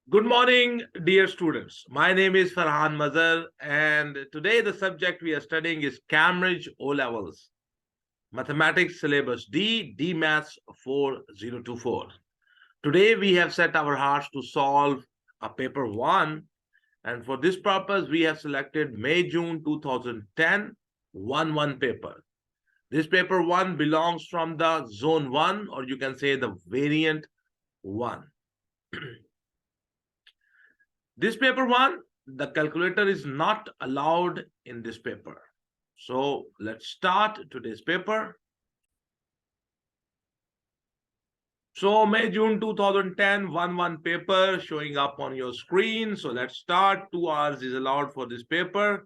Good morning, dear students. My name is Ferhan Mazher, and today the subject we are studying is Cambridge O Levels, Mathematics Syllabus D Maths 4024. Today we have set our hearts to solve a paper 1, and for this purpose we have selected May-June 2010 1-1 paper. This paper 1 belongs from the Zone 1, or you can say the Variant 1. This paper 1, the calculator is not allowed in this paper. So let's start today's paper. So May-June 2010 1-1 paper showing up on your screen. So let's start. 2 hours is allowed for this paper.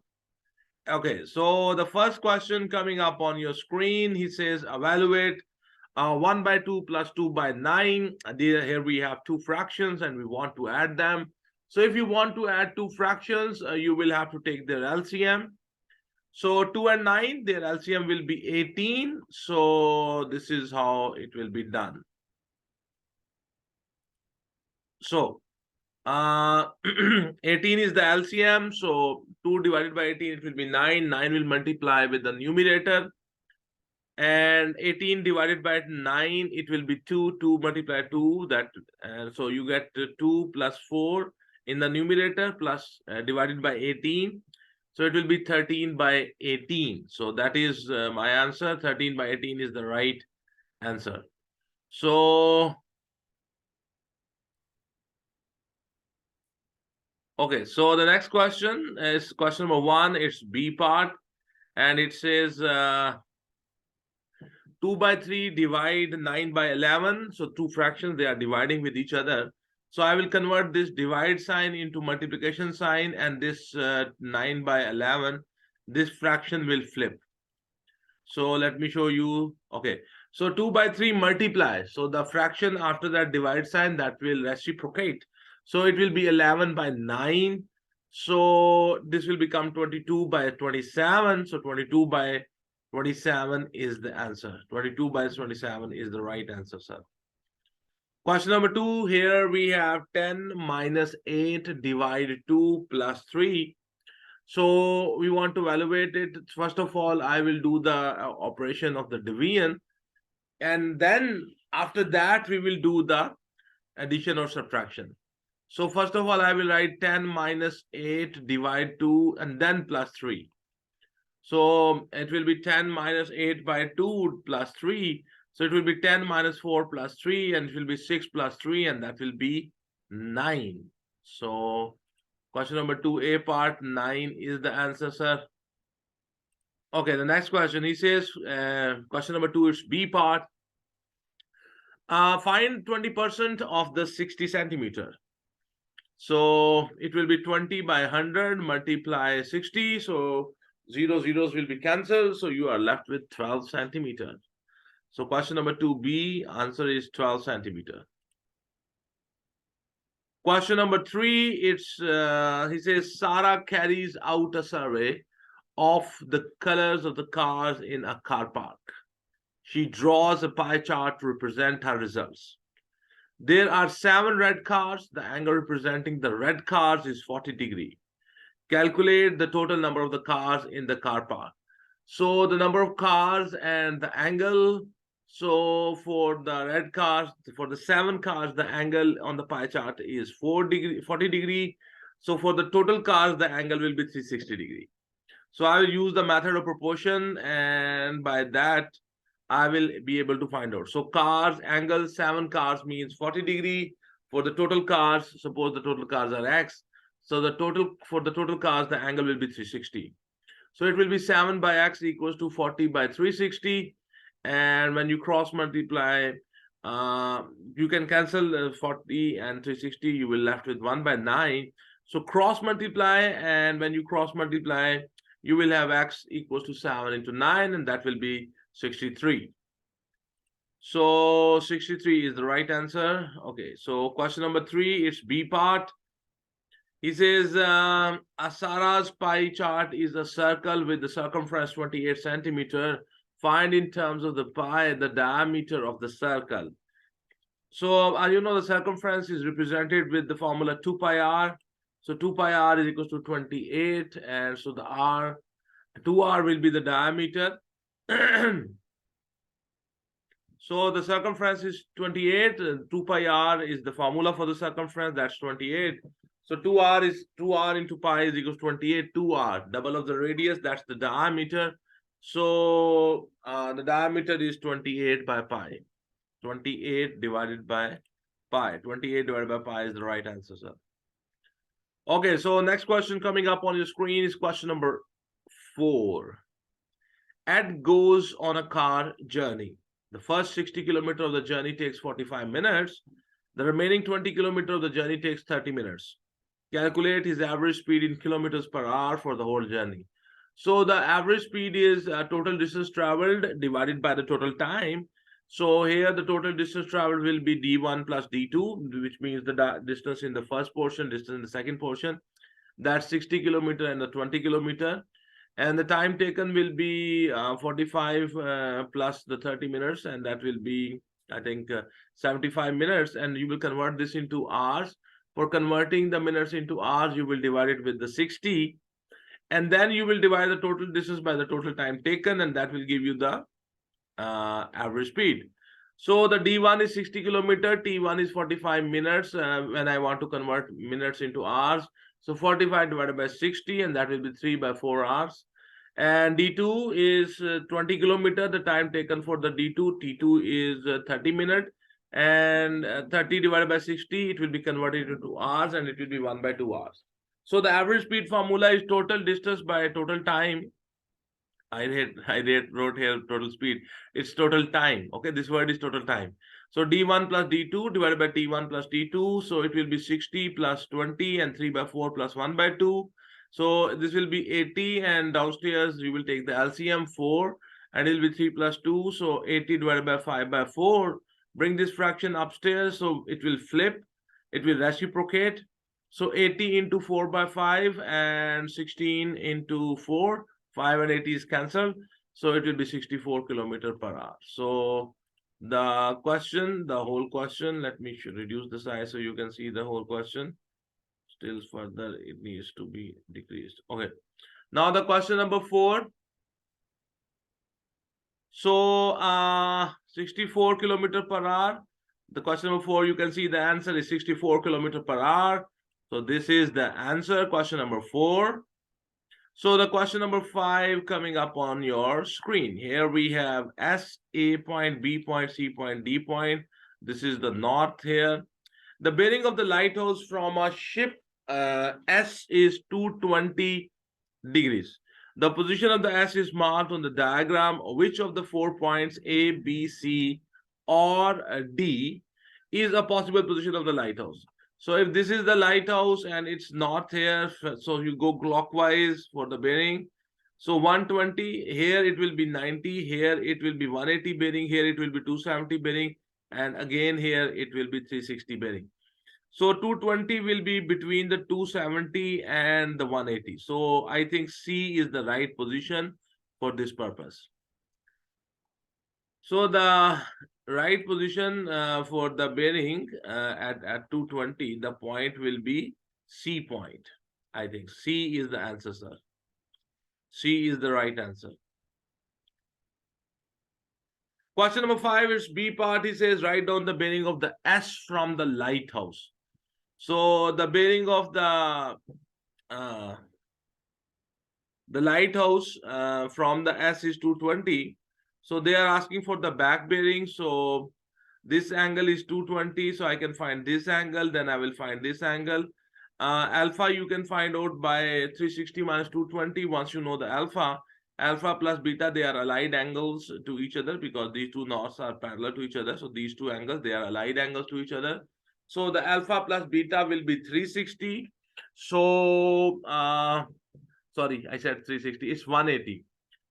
Okay, so the first question coming up on your screen, he says evaluate 1 by 2 plus 2 by 9. Here we have two fractions and we want to add them. So if you want to add two fractions, you will have to take their LCM. So 2 and 9, their LCM will be 18. So this is how it will be done. So 18 is the LCM. So 2 divided by 18, it will be 9. 9 will multiply with the numerator. And 18 divided by 9, it will be 2. 2 multiply 2. So you get 2 plus 4 in the numerator plus divided by 18. So it will be 13 by 18. So that is my answer. 13 by 18 is the right answer. So, okay. So the next question is question number 1. It's B part. And it says 2 by 3 divide 9 by 11. So two fractions, they are dividing with each other. So I will convert this divide sign into multiplication sign, and this 9 by 11, this fraction will flip. So let me show you. Okay, so 2 by 3 multiply. So the fraction after that divide sign, that will reciprocate. So it will be 11 by 9. So this will become 22 by 27. So 22 by 27 is the answer. 22 by 27 is the right answer, sir. Question number 2, here we have 10 minus 8 divided 2 plus 3. So we want to evaluate it. First of all, I will do the operation of the division. And then after that, we will do the addition or subtraction. So first of all, I will write 10 minus 8 divide 2 and then plus 3. So it will be 10 minus 8 by 2 plus 3. So it will be 10 minus 4 plus 3, and it will be 6 plus 3, and that will be 9. So question number 2A part, 9 is the answer, sir. Okay, the next question, he says, question number 2 is B part. Find 20% of the 60 centimeter. So it will be 20 by 100 multiply 60. So 0 zeros will be cancelled. So you are left with 12 centimeters. So question number 2B, answer is 12 centimeter. Question number 3, it's he says Sarah carries out a survey of the colors of the cars in a car park. She draws a pie chart to represent her results. There are 7 red cars. The angle representing the red cars is 40 degrees. Calculate the total number of the cars in the car park. So the number of cars and the angle. So for the red cars, for the 7 cars, the angle on the pie chart is 40 degree. So for the total cars, the angle will be 360 degree. So I will use the method of proportion, and by that, I will be able to find out. So cars, angle, 7 cars means 40 degree. For the total cars, suppose the total cars are X. So for the total cars, the angle will be 360. So it will be 7 by X equals to 40 by 360. And when you cross multiply, you can cancel 40 and 360. You will left with 1 by 9. So cross multiply, and when you cross multiply, you will have X equals to 7 into 9, and that will be 63. So 63 is the right answer. Okay, so question number 3, it's B part. He says Sarah's pie chart is a circle with the circumference 28 centimeter. Find in terms of the pie the diameter of the circle. So you know, the circumference is represented with the formula 2 pi r. So 2 pi r is equals to 28, and so the r 2r will be the diameter. So the circumference is 28. 2 pi r is the formula for the circumference. That's 28. So 2r is 2r into pi is equals to 28. 2r, double of the radius. That's the diameter. So the diameter is 28 by pi. 28 divided by pi. 28 divided by pi is the right answer, sir. Okay, so next question coming up on your screen is question number 4. Ed goes on a car journey. The first 60 kilometers of the journey takes 45 minutes. The remaining 20 kilometers of the journey takes 30 minutes. Calculate his average speed in kilometers per hour for the whole journey. So the average speed is total distance traveled divided by the total time. So here the total distance traveled will be d1 plus d2, which means the distance in the first portion, distance in the second portion. That's 60 kilometer and the 20 kilometer. And the time taken will be 45 plus the 30 minutes, and that will be, I think, 75 minutes. And you will convert this into hours. For converting the minutes into hours, you will divide it with the 60. And then you will divide the total distance by the total time taken, and that will give you the average speed. So the D1 is 60 kilometer, T1 is 45 minutes when I want to convert minutes into hours. So 45 divided by 60, and that will be 3 by 4 hours. And D2 is 20 kilometer, the time taken for the D2. T2 is 30 minutes. And 30 divided by 60, it will be converted into hours, and it will be 1 by 2 hours. So the average speed formula is total distance by total time. I wrote here total speed. It's total time. Okay, this word is total time. So D1 plus D2 divided by T1 plus T2. So it will be 60 plus 20 and 3 by 4 plus 1 by 2. So this will be 80, and downstairs you will take the LCM 4, and it will be 3 plus 2. So 80 divided by 5 by 4. Bring this fraction upstairs, so it will flip. It will reciprocate. So 80 into 4 by 5 and 16 into 4. 5 and 80 is cancelled, so it will be 64 kilometers per hour. So the question, the whole question, let me reduce the size so you can see the whole question. Still further, it needs to be decreased. Okay. Now the question number 4. So 64 kilometers per hour. The question number 4, you can see the answer is 64 kilometers per hour. So this is the answer, question number 4. So the question number 5 coming up on your screen. Here we have S, A point, B point, C point, D point. This is the north here. The bearing of the lighthouse from a ship S is 220 degrees. The position of the S is marked on the diagram. Which of the 4 points A, B, C, or D is a possible position of the lighthouse? So if this is the lighthouse and it's north here, so you go clockwise for the bearing. So 120, here it will be 90, here it will be 180 bearing, here it will be 270 bearing, and again here it will be 360 bearing. So 220 will be between the 270 and the 180. So I think C is the right position for this purpose. So the right position for the bearing at 220, the point will be C point. I think C is the answer, sir. C is the right answer. Question number 5 is B part. He says, write down the bearing of the S from the lighthouse. So the bearing of the lighthouse from the S is 220. So they are asking for the back bearing. So this angle is 220. So I can find this angle. Then I will find this angle. Alpha you can find out by 360 minus 220. Once you know the alpha plus beta, they are allied angles to each other because these two norths are parallel to each other. So these two angles, they are allied angles to each other. So the alpha plus beta will be 360. So sorry, I said 360. It's 180.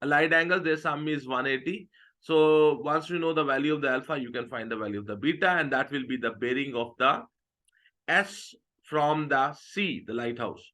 Allied angles, their sum is 180. So once you know the value of the alpha, you can find the value of the beta, and that will be the bearing of the S from the C, the lighthouse.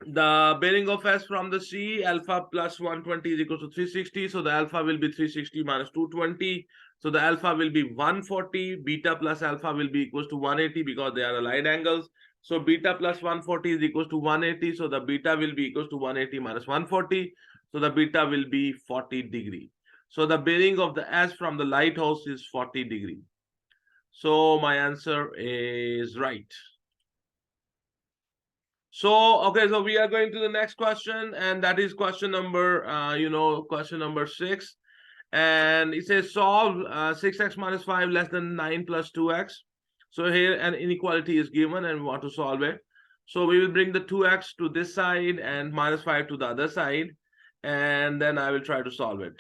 The bearing of S from the C, alpha plus 120 is equal to 360. So the alpha will be 360 minus 220. So the alpha will be 140, beta plus alpha will be equals to 180 because they are aligned angles. So beta plus 140 is equals to 180. So the beta will be equals to 180 minus 140. So the beta will be 40 degree. So the bearing of the S from the lighthouse is 40 degree. So my answer is right. So, okay, so we are going to the next question, and that is question number, question number 6. And it says solve 6x minus 5 less than 9 plus 2x. So here an inequality is given and we want to solve it. So we will bring the 2x to this side and minus 5 to the other side, and then I will try to solve it.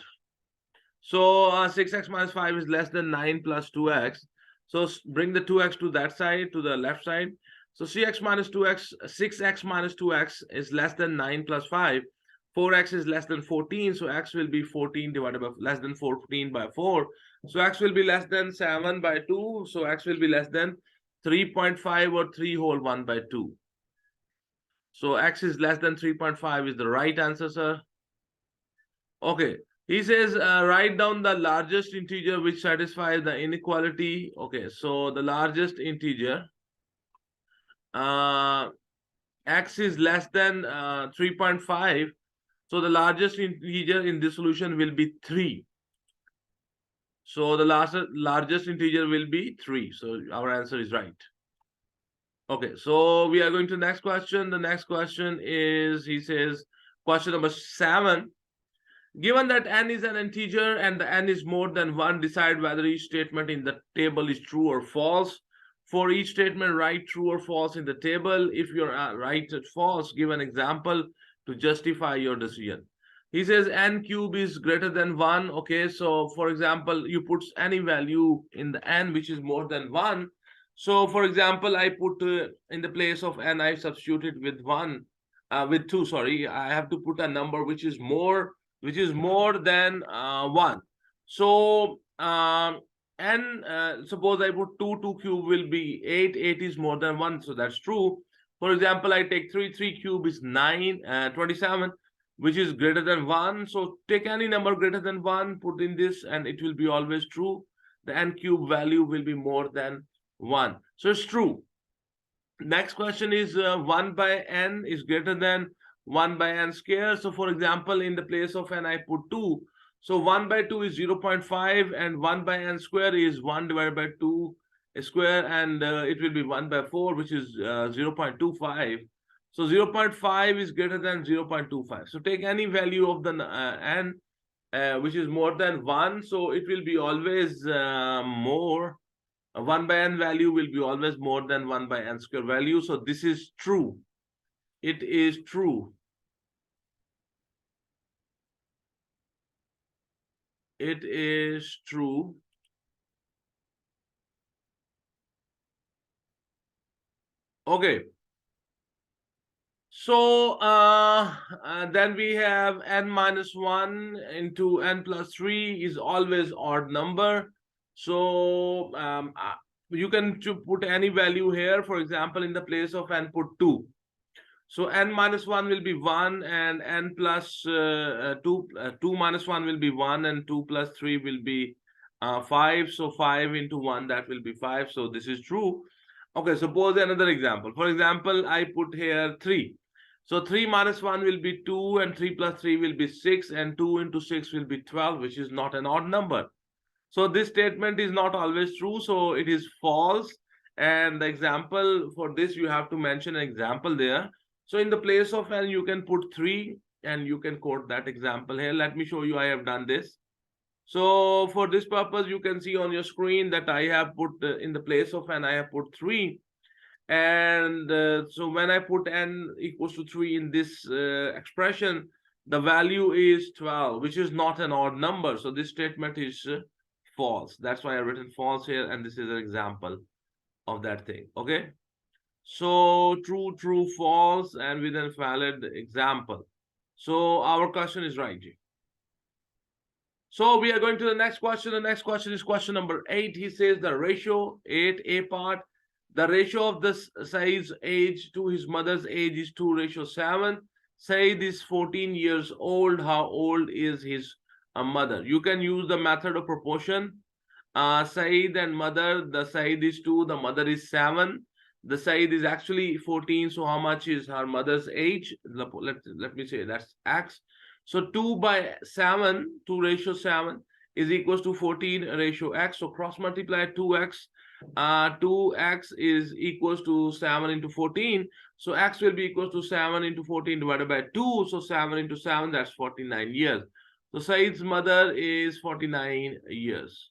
So 6x minus 5 is less than 9 plus 2x. So bring the 2x to that side, to the left side. So 6x minus 2x is less than 9 plus 5. 4x is less than 14. So x will be 14 divided by less than 14 by 4. So x will be less than 7 by 2. So x will be less than 3.5 or 3 whole 1 by 2. So x is less than 3.5 is the right answer, sir. Okay. He says, write down the largest integer which satisfies the inequality. Okay, so the largest integer, x is less than 3.5. So the largest integer in this solution will be 3. So the largest integer will be 3. So our answer is right. Okay, so we are going to the next question. The next question is, he says, question number 7. Given that n is an integer and the n is more than 1, decide whether each statement in the table is true or false. For each statement, write true or false in the table. If you're right or false, give an example to justify your decision. He says n cube is greater than 1. Okay, so for example, you put any value in the n which is more than 1. So for example, I put in the place of n, I substituted with 2, sorry. I have to put a number which is more than 1. So suppose I put 2 cube will be 8. 8 is more than 1, so that's true. For example, I take 3 cube is 27, which is greater than 1. So take any number greater than 1, put in this, and it will be always true. The n cube value will be more than 1, so it's true. Next question is 1 by n is greater than 1 by n square. So for example, in the place of n, I put 2. So 1 by 2 is 0.5, and 1 by n square is 1 divided by 2 square, and it will be 1 by 4, which is 0.25. So 0.5 is greater than 0.25. So take any value of the n which is more than 1. So it will be always more. 1 by n value will be always more than 1 by n square value. So this is true. It is true. It is true. Okay. So then we have n minus 1 into n plus 3 is always odd number. So you can put any value here. For example, in the place of n, put 2. So n minus 1 will be 1, and n plus 2 minus 1 will be 1, and 2 plus 3 will be 5. So 5 into 1, that will be 5. So this is true. Okay, suppose another example. For example, I put here 3. So 3 minus 1 will be 2, and 3 plus 3 will be 6, and 2 into 6 will be 12, which is not an odd number. So this statement is not always true, so it is false. And the example for this, you have to mention an example there. So in the place of n, you can put 3, and you can quote that example here. Let me show you. I have done this. So for this purpose, you can see on your screen that I have put in the place of n, I have put 3. And so when I put n equals to 3 in this expression, the value is 12, which is not an odd number. So this statement is false. That's why I've written false here, and this is an example of that thing. Okay. So true, true, false, and with a valid example. So our question is right. So we are going to the next question. The next question is question number 8. He says the ratio, 8a part, the ratio of the Said's age to his mother's age is 2:7. Said is 14 years old. How old is his mother? You can use the method of proportion. Saeed and mother, the Saeed is 2, the mother is 7. The Saeed is actually 14. So how much is her mother's age? Let me say that's X. So 2 by 7, 2 ratio 7 is equals to 14 ratio X. So cross multiply 2X. 2X is equals to 7 into 14. So X will be equals to 7 into 14 divided by 2. So 7 into 7, that's 49 years. So Saeed's mother is 49 years.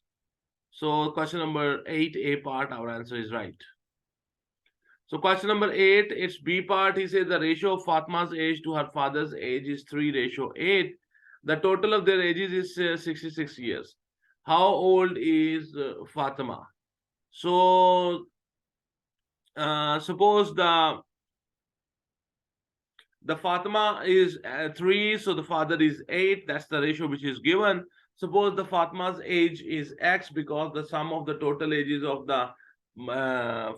So question number 8A part, our answer is right. So question number 8, it's B part. He says the ratio of Fatma's age to her father's age is 3:8. The total of their ages is 66 years. How old is Fatima? So suppose the Fatima is 3, so the father is 8. That's the ratio which is given. Suppose the Fatma's age is X because the sum of the total ages of the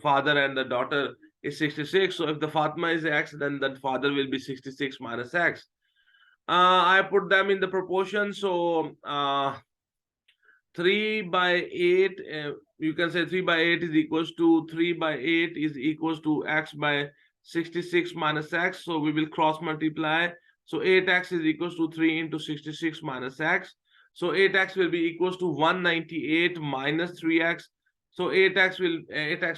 father and the daughter is 66. So if the Fatima is X, then the father will be 66 minus X. I put them in the proportion. So 3 by 8, you can say 3 by 8 is equals to 3 by 8 is equals to X by 66 minus X. So we will cross multiply. So 8X is equals to 3 into 66 minus X. So 8X will be equals to 198 minus 3X. So 8X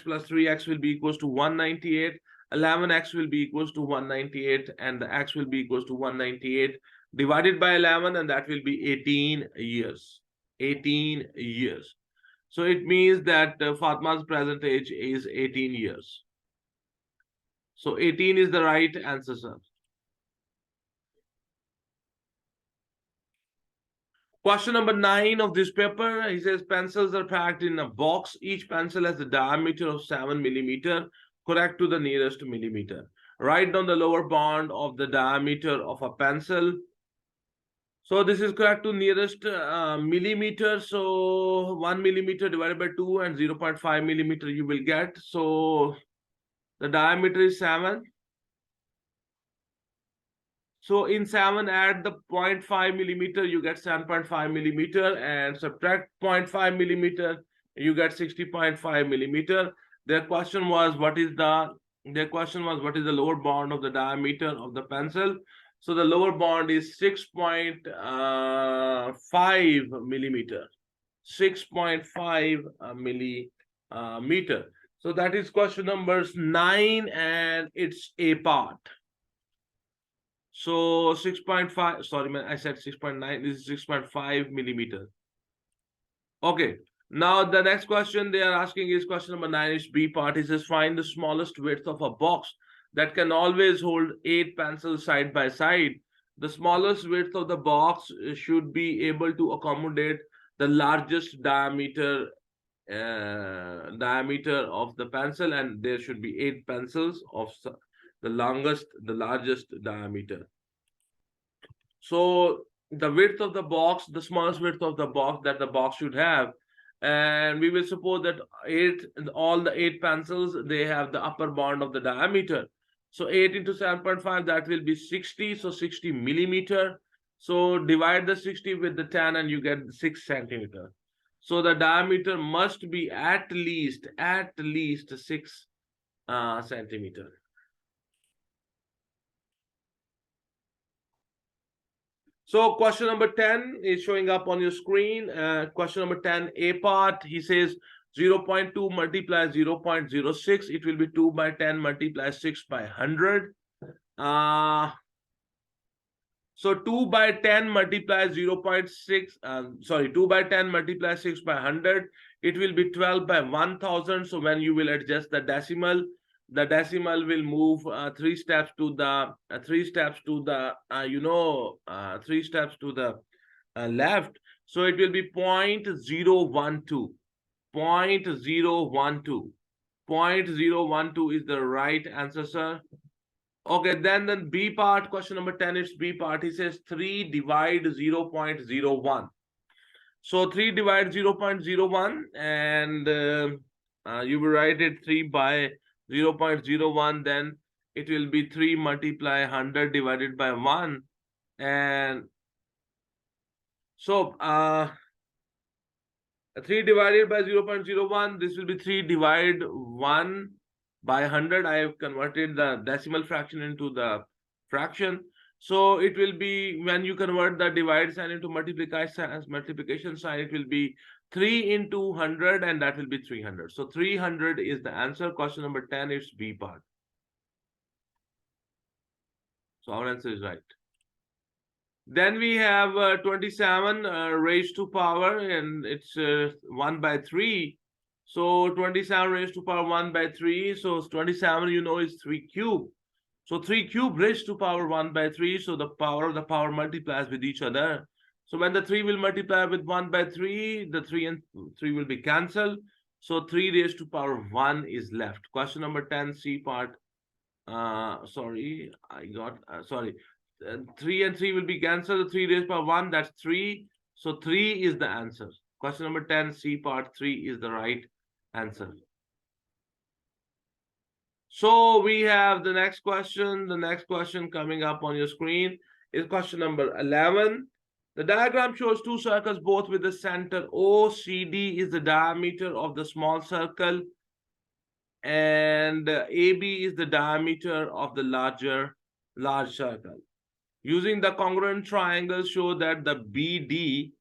plus 3X will be equals to 198. 11X will be equals to 198, and the X will be equals to 198 divided by 11, and that will be 18 years. 18 years. So it means that Fatma's present age is 18 years. So 18 is the right answer, sir. Question number 9 of this paper, he says pencils are packed in a box. Each pencil has a diameter of 7 millimeter, correct to the nearest millimeter. Write down the lower bound of the diameter of a pencil. So this is correct to nearest millimeter. So 1 millimeter divided by 2 and 0.5 millimeter you will get. So the diameter is 7. So in 7, add the 0.5 millimeter, you get 7.5 millimeter, and subtract 0.5 millimeter, you get 60.5 millimeter. Their question was what is the lower bound of the diameter of the pencil? So the lower bound is 6.5 millimeter. 6.5 millimeter. So that is question number 9, and it's A part. So 6.5, sorry, man, I said 6.9, this is 6.5 millimeter. Okay, now the next question they are asking is question number 9, is B part. It says find the smallest width of a box that can always hold 8 pencils side by side. The smallest width of the box should be able to accommodate the largest diameter of the pencil, and there should be 8 pencils of the largest diameter. So the width of the box, the smallest width of the box that the box should have, and we will suppose that all the 8 pencils, they have the upper bound of the diameter. So 8 into 7.5, that will be 60. So 60 millimeter. So divide the 60 with the 10 and you get 6 centimeter. So the diameter must be at least 6 centimeter. So question number 10 is showing up on your screen. Question number 10, A part, he says 0.2 multiply 0.06. It will be 2 by 10 multiply 6 by 100. So 2 by 10 multiply 0.6, 2 by 10 multiply 6 by 100. It will be 12 by 1000. So when you will adjust the decimal will move 3 steps to the left. So it will be 0.012. 0.012. 0.012 is the right answer, sir. Okay, then B part, question number 10 is B part. He says 3 divide 0.01. So 3 divide 0.01, and you will write it 3 by 0.01, then it will be 3 multiply 100 divided by 1. And so 3 divided by 0.01, this will be 3 divided 1 by 100. I have converted the decimal fraction into the fraction. So it will be, when you convert the divide sign into multiplication sign, it will be 3 into 100, and that will be 300. So 300 is the answer. Question number 10 is B part. So our answer is right. Then we have 27 raised to power, and it's 1 by 3. So 27 raised to power 1 by 3. So 27, you know, is 3 cube. So 3 cube raised to power 1 by 3. So the power multiplies with each other. So when the 3 will multiply with 1 by 3, the 3 and 3 will be cancelled. So 3 raised to power 1 is left. Question number 10, C part. Sorry, I got, sorry. 3 and 3 will be cancelled. 3 raised by 1, that's 3. So 3 is the answer. Question number 10, C part, 3 is the right answer. So we have the next question. The next question coming up on your screen is question number 11. The diagram shows two circles, both with the center OCD is the diameter of the small circle, and AB is the diameter of the large circle. Using the congruent triangle, show that the BD,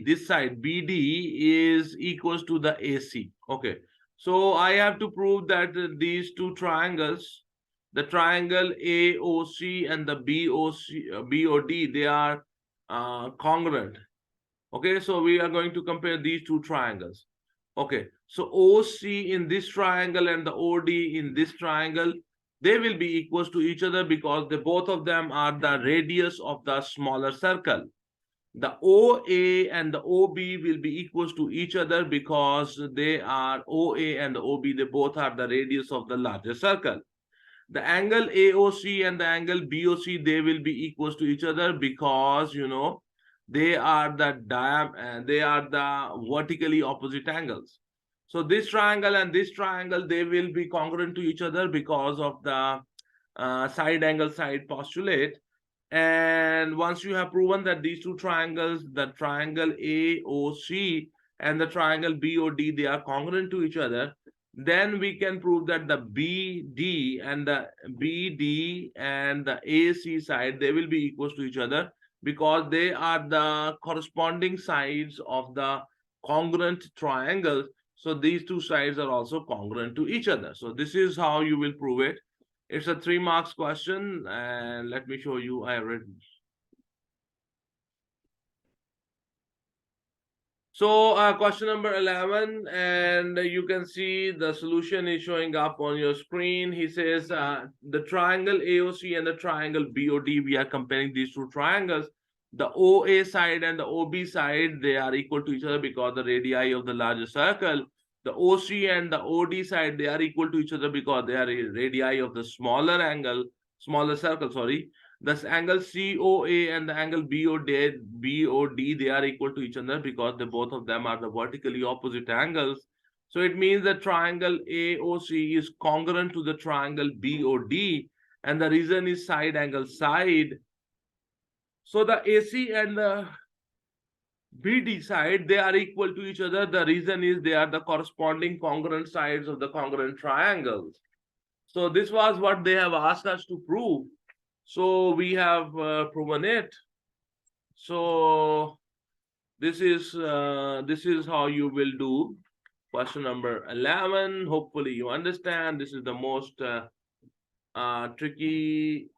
this side BD is equals to the AC. Okay, so I have to prove that these two triangles, the triangle AOC and the BOD, they are congruent. Okay, so we are going to compare these two triangles. Okay, so OC in this triangle and the OD in this triangle, they will be equals to each other because both of them are the radius of the smaller circle. The OA and the OB will be equals to each other because they are OA and the OB, they both are the radius of the larger circle. The angle AOC and the angle BOC, they will be equals to each other because, you know, they are the vertically opposite angles. So this triangle and this triangle, they will be congruent to each other because of the side angle side postulate. And once you have proven that these two triangles, the triangle AOC and the triangle BOD, they are congruent to each other, then we can prove that the BD and the AC side, they will be equals to each other because they are the corresponding sides of the congruent triangles. So these two sides are also congruent to each other. So this is how you will prove it. It's a 3 marks question, and let me show you. I have written. So question number 11, and you can see the solution is showing up on your screen. He says the triangle AOC and the triangle BOD, we are comparing these two triangles. The OA side and the OB side, they are equal to each other because the radii of the larger circle. The OC and the OD side, they are equal to each other because they are radii of the smaller circle, sorry. This angle COA and the angle BOD, they are equal to each other because both of them are the vertically opposite angles. So it means the triangle AOC is congruent to the triangle BOD, and the reason is side angle side. So the AC and the BD side, they are equal to each other. The reason is they are the corresponding congruent sides of the congruent triangles. So this was what they have asked us to prove. So we have proven it. So this is how you will do question number 11. Hopefully you understand. This is the most tricky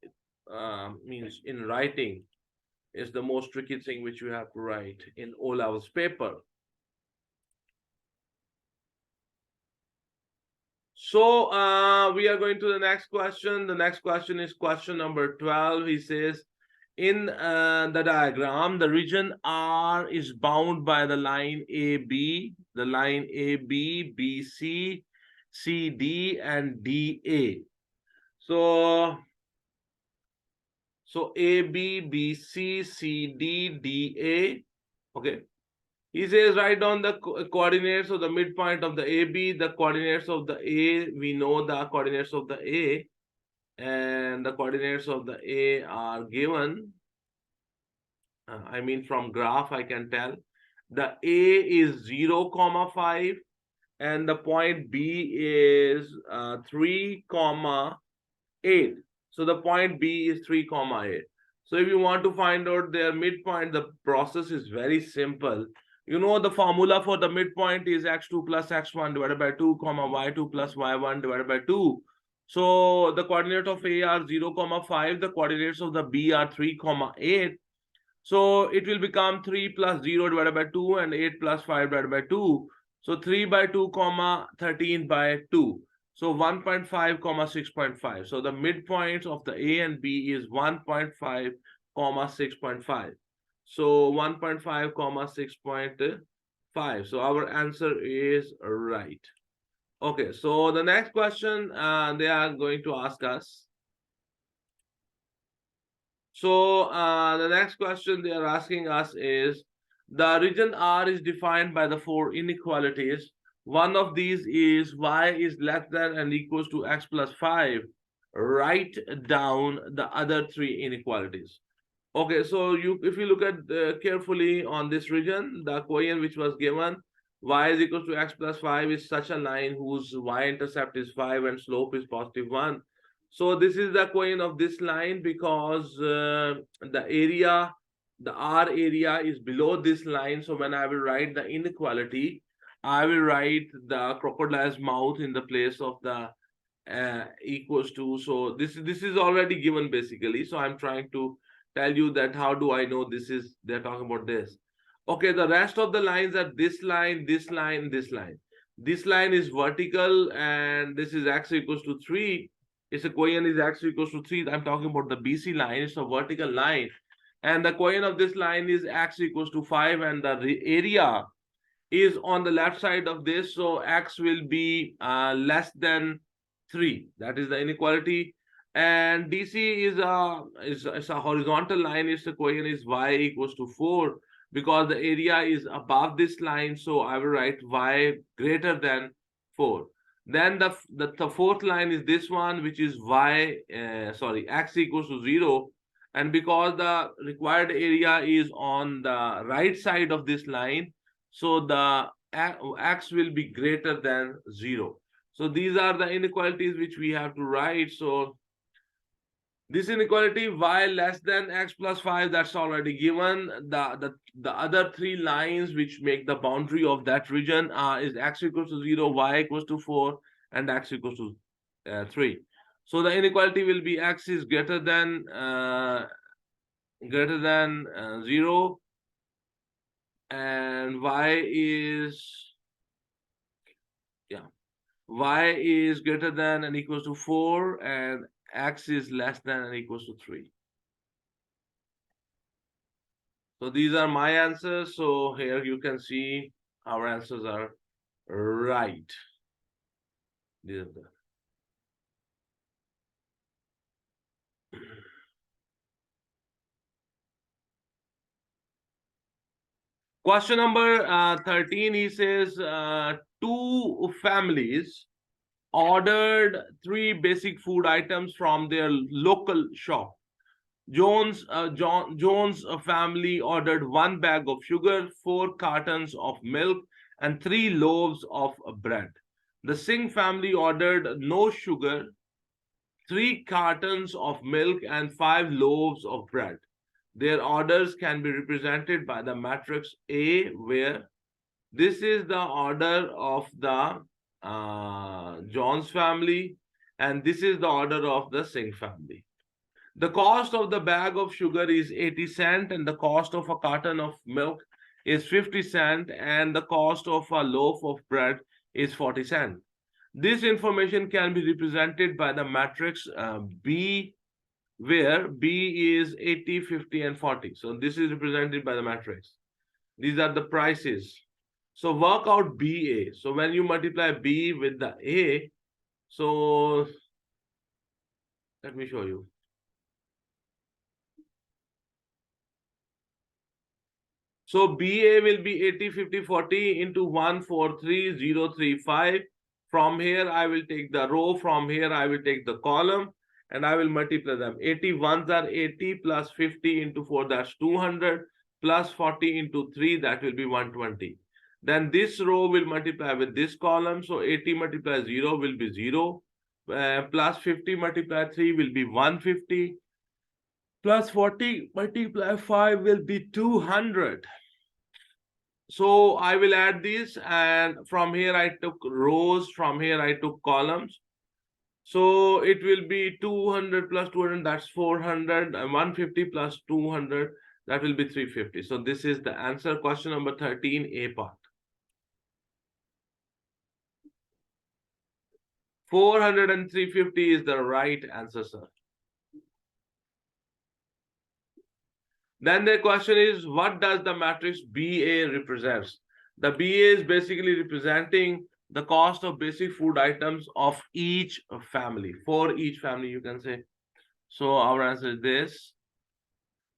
means in writing is the most tricky thing which you have to write in O-levels paper. So we are going to the next question. The next question is question number 12. He says, in the diagram, the region R is bound by the line AB, BC, CD, and DA. So AB, BC, CD, DA. Okay. He says write down the coordinates of the midpoint of the AB, the coordinates of the A. We know the coordinates of the A, and the coordinates of the A are given. I mean, from graph, I can tell. The A is 0, 5, and the point B is 3, 8. So the point B is 3, 8. So if you want to find out their midpoint, the process is very simple. You know the formula for the midpoint is x2 plus x1 divided by 2, y2 plus y1 divided by 2. So the coordinates of A are 0, 5. The coordinates of the B are 3, 8. So it will become 3 plus 0 divided by 2 and 8 plus 5 divided by 2. So 3 by 2, 13 by 2. So 1.5, 6.5. So the midpoints of the A and B is 1.5, 6.5. So 1.5, 6.5. So our answer is right. Okay, so the next question they are going to ask us. So the next question they are asking us is, the region R is defined by the 4 inequalities. One of these is y is less than and equals to x plus 5. Write down the other 3 inequalities. Okay, so if you look at carefully on this region, the equation which was given, y is equals to x plus 5 is such a line whose y-intercept is 5 and slope is positive 1. So this is the equation of this line because the area, the R area is below this line. So when I will write the inequality, I will write the crocodile's mouth in the place of the equals to. So this is already given basically. So I'm trying to tell you that how do I know this is, they're talking about this. Okay, the rest of the lines are this line, this line, this line. This line is vertical and this is x equals to 3. Its equation is x equals to 3. I'm talking about the BC line. It's a vertical line. And the equation of this line is x equals to 5 and the area is on the left side of this. So x will be less than 3. That is the inequality. And DC is a horizontal line. Its equation is y equals to 4 because the area is above this line. So I will write y greater than 4. Then the fourth line is this one, which is x equals to 0. And because the required area is on the right side of this line, so the x will be greater than 0. So these are the inequalities which we have to write. So this inequality y less than x plus 5, that's already given. The other 3 lines which make the boundary of that region is x equals to 0, y equals to 4, and x equals to 3. So the inequality will be x is greater than 0, and y is greater than and equals to 4, and x is less than and equals to 3. So these are my answers. So here you can see our answers are right. These are the question number 13. He says 2 families ordered 3 basic food items from their local shop. Jones family ordered 1 bag of sugar, 4 cartons of milk, and 3 loaves of bread. The Singh family ordered no sugar, 3 cartons of milk, and 5 loaves of bread. Their orders can be represented by the matrix A, where this is the order of the Jones family, and this is the order of the Singh family. The cost of the bag of sugar is 80 cents, and the cost of a carton of milk is 50 cents, and the cost of a loaf of bread is 40 cents. This information can be represented by the matrix B, where B is 80, 50, and 40. So this is represented by the matrix. These are the prices. So work out BA. So when you multiply B with the A, so let me show you. So BA will be 80, 50, 40 into 1, 4, 3, 0, 3, 5. From here, I will take the row. From here, I will take the column, and I will multiply them. 80 ones are 80 plus 50 into 4, that's 200, plus 40 into 3, that will be 120. Then this row will multiply with this column. So 80 multiplied 0 will be 0. Plus 50 multiplied 3 will be 150. Plus 40 multiplied 5 will be 200. So I will add this, and from here I took rows, from here I took columns. So it will be 200 plus 200, that's 400, and 150 plus 200, that will be 350. So this is the answer, question number 13, A part. 400 and 350 is the right answer, sir. Then the question is, what does the matrix BA represents? The BA is basically representing the cost of basic food items of each family. For each family, you can say. So our answer is this.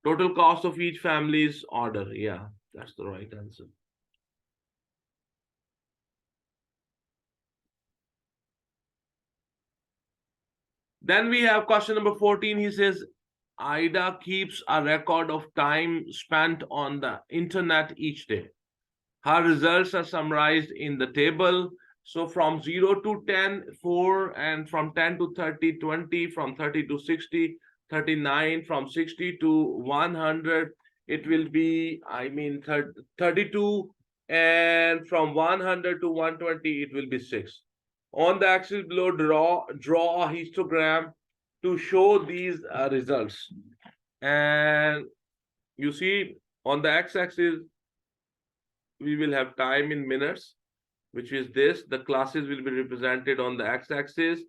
Total cost of each family's order. Yeah, that's the right answer. Then we have question number 14. He says, Ida keeps a record of time spent on the internet each day. Her results are summarized in the table. So from 0 to 10, 4, and from 10 to 30, 20, from 30 to 60, 39, from 60 to 100, it will be, 32, and from 100 to 120, it will be 6. On the axis below, draw a histogram to show these results. And you see, on the x-axis, we will have time in minutes, which is this. The classes will be represented on the x-axis.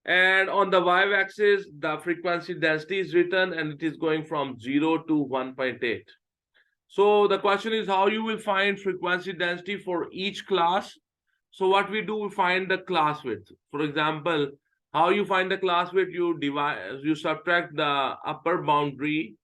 And on the y-axis, the frequency density is written, and it is going from 0 to 1.8. So the question is how you will find frequency density for each class. So what we do, we find the class width. For example, how you find the class width, you subtract the upper boundary.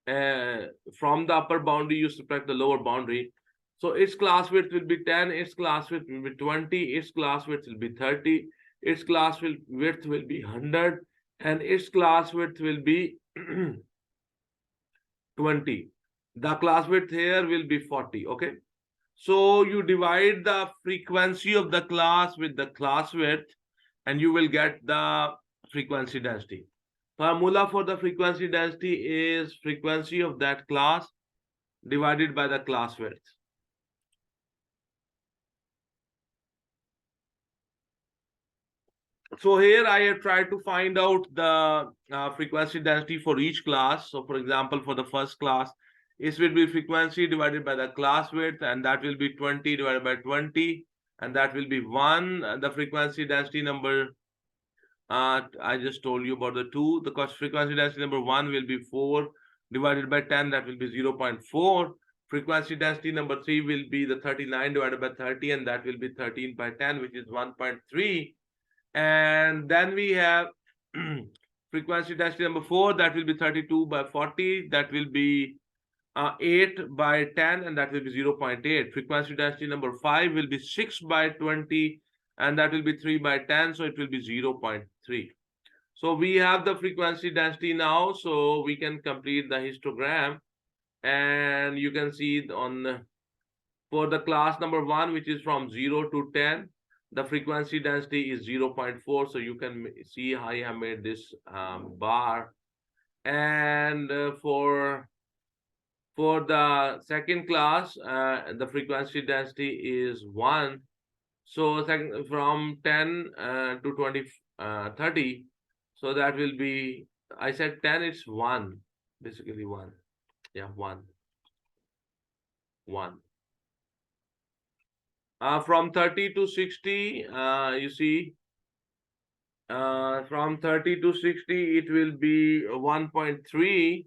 From the upper boundary, you subtract the lower boundary. So its class width will be 10, its class width will be 20, its class width will be 30, its class width will be 100, and its class width will be 20. The class width here will be 40, okay? So you divide the frequency of the class with the class width, and you will get the frequency density. Formula for the frequency density is frequency of that class divided by the class width. So here I have tried to find out the frequency density for each class. So for example, for the first class, it will be frequency divided by the class width, and that will be 20 divided by 20, and that will be 1. And the frequency density number, I just told you about the 2. The frequency density number 1 will be 4 divided by 10, that will be 0.4. Frequency density number 3 will be the 39 divided by 30, and that will be 13 by 10, which is 1.3. And then we have frequency density number 4, that will be 32 by 40, that will be 8 by 10, and that will be 0.8. Frequency density number 5 will be 6 by 20, and that will be 3 by 10, so it will be 0.3. So we have the frequency density now, so we can complete the histogram, and you can see on for the class number 1, which is from 0 to 10, the frequency density is 0.4. So you can see how I have made this bar. And for the second class, the frequency density is 1. So from 10 to 20, 30. So that will be, I said 10, it's 1, basically 1. Yeah, 1. From 30 to 60, you see, from 30 to 60, it will be 1.3.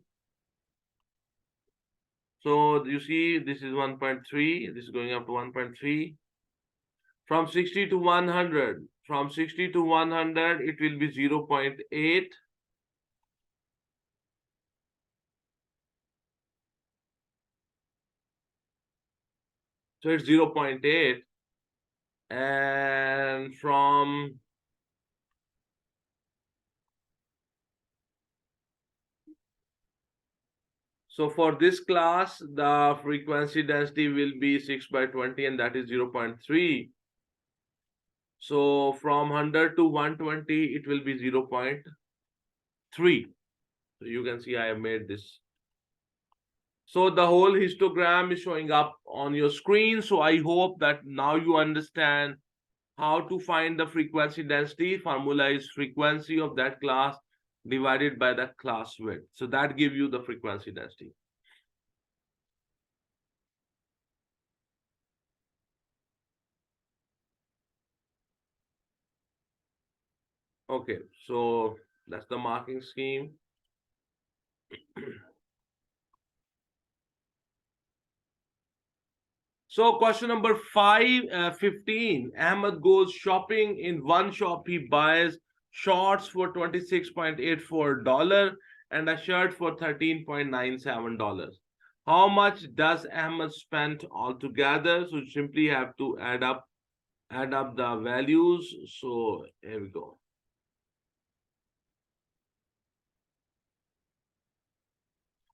So you see, this is 1.3. This is going up to 1.3. From 60 to 100, from 60 to 100, it will be 0.8. So it's 0.8. And from So for this class, the frequency density will be 6 by 20, and that is 0.3. So from 100 to 120, it will be 0.3. So you can see I have made this. So the whole histogram is showing up on your screen. So I hope that now you understand how to find the frequency density. Formula is frequency of that class divided by the class width. So that gives you the frequency density. Okay, so that's the marking scheme. So question number 15. Ahmed goes shopping in one shop. He buys shorts for $26.84 and a shirt for $13.97. How much does Ahmed spend altogether? So simply have to add up the values. So here we go.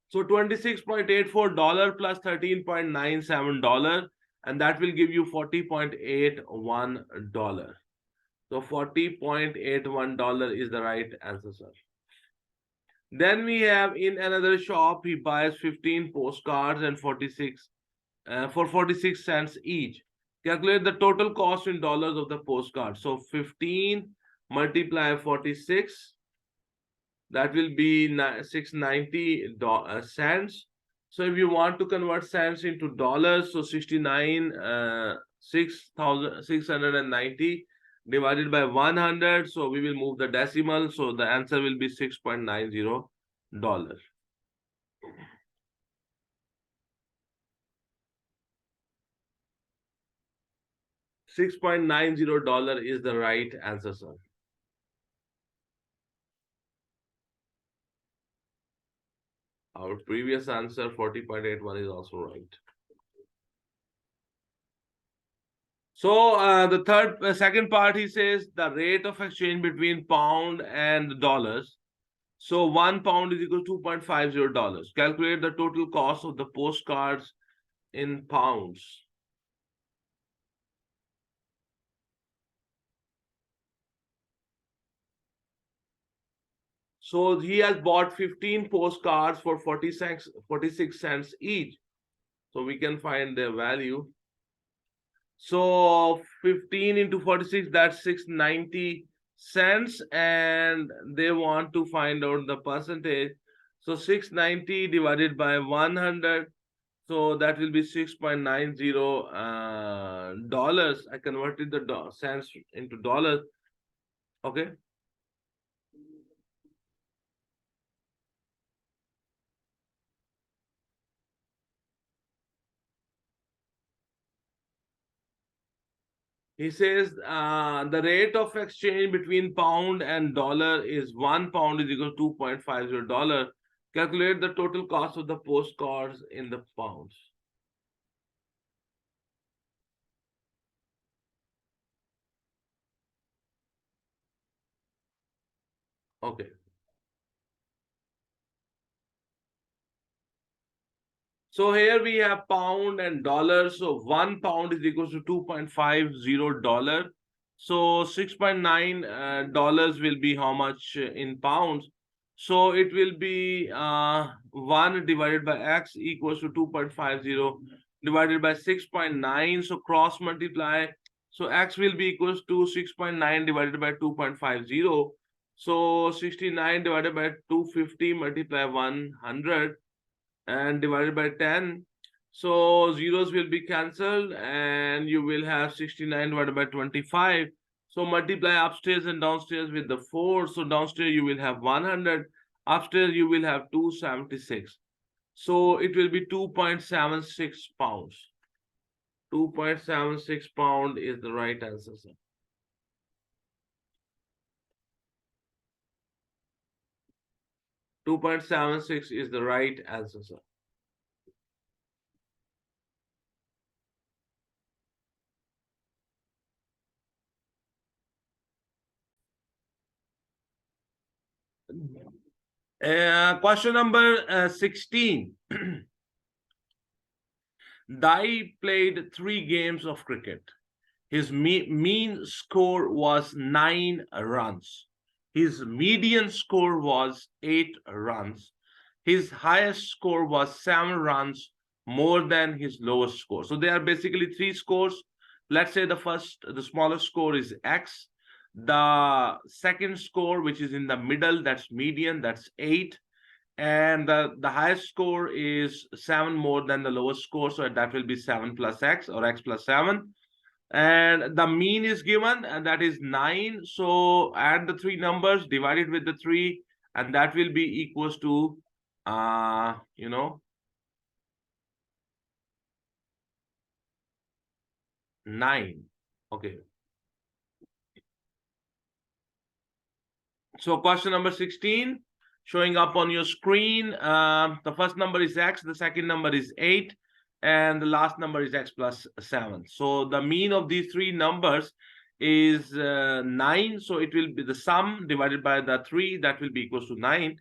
So $26.84 plus $13.97, and that will give you $40.81. So $40.81 is the right answer, sir. Then we have in another shop, he buys 15 postcards and 46 for 46 cents each. Calculate the total cost in dollars of the postcard. So 15 multiply 46, that will be 690 cents. So if you want to convert cents into dollars, so 6,690 divided by 100. So we will move the decimal. So the answer will be $6.90. $6.90 is the right answer, sir. Our previous answer, 40.81, is also right. So the second part, he says the rate of exchange between pound and dollars. So 1 pound is equal to $2.50. Calculate the total cost of the postcards in pounds. So he has bought 15 postcards for 46 cents each. So we can find their value. So 15 into 46, that's 690 cents. And they want to find out the percentage. So 690 divided by 100. So that will be $6.90. I converted the cents into dollars. Okay. He says the rate of exchange between pound and dollar is 1 pound is equal to $2.50. Calculate the total cost of the postcards in the pounds. Okay. So here we have pound and dollar. So 1 pound is equal to $2.50. So $6.9 will be how much in pounds? So it will be 1 divided by x equals to 2.50 divided by 6.9. So cross multiply. So x will be equals to 6.9 divided by 2.50. So 69 divided by 250 multiply 100 and divided by 10. So zeros will be cancelled and you will have 69 divided by 25. So multiply upstairs and downstairs with the 4. So downstairs you will have 100. Upstairs you will have 276. So it will be 2.76 pounds. 2.76 pound is the right answer, sir. 2.76 is the right answer, sir. Question number 16. Dai played 3 games of cricket. His mean score was 9 runs. His median score was 8 runs. His highest score was 7 runs more than his lowest score. So there are basically 3 scores. Let's say the smallest score is X. The second score, which is in the middle, that's median, that's 8. And the highest score is 7 more than the lowest score. So that will be 7 plus X or X plus 7. And the mean is given, and that is 9. So add the 3 numbers, divide it with the 3, and that will be equals to 9. Okay. So question number 16 showing up on your screen. The first number is X, the second number is 8, and the last number is X plus 7. So the mean of these 3 numbers is 9. So it will be the sum divided by the 3, that will be equals to 9.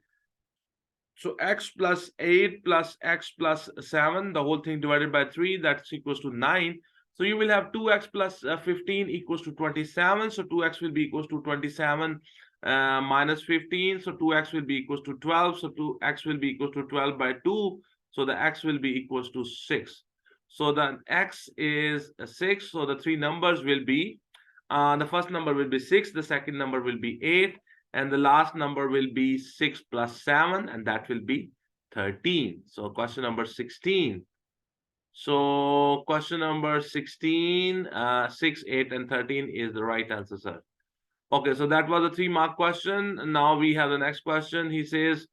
So X plus 8 plus X plus 7, the whole thing divided by 3, that's equals to 9. So you will have 2X plus 15 equals to 27. So 2X will be equals to 27 minus 15. So 2X will be equals to 12. So 2X will be equals to 12 by 2. So the X will be equals to 6. So the X is 6. So the 3 numbers will be, the first number will be 6. The second number will be 8. And the last number will be 6 plus 7, and that will be 13. So question number 16. So question number 16, 6, 8, and 13 is the right answer, sir. Okay, so that was a 3-mark question. Now we have the next question. He says,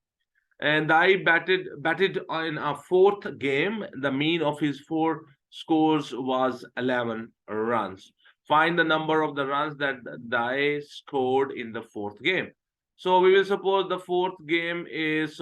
and I batted in a 4th game. The mean of his 4 scores was 11 runs. Find the number of the runs that Dai scored in the 4th game. So we will suppose the 4th game is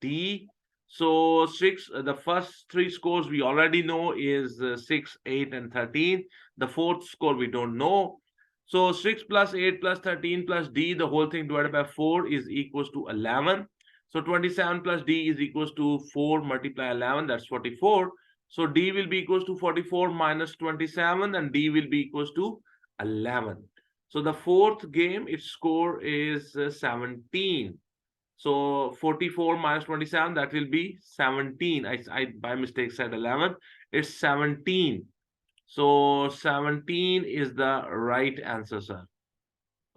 D. So the first 3 scores we already know is 6, 8, and 13. The 4th score we don't know. So 6 plus 8 plus 13 plus D, the whole thing divided by 4 is equals to 11. So 27 plus D is equals to 4 multiply 11, that's 44. So D will be equals to 44 minus 27, and D will be equals to 11. So the 4th game, its score is 17. So 44 minus 27, that will be 17. I by mistake said 11. It's 17. So 17 is the right answer, sir.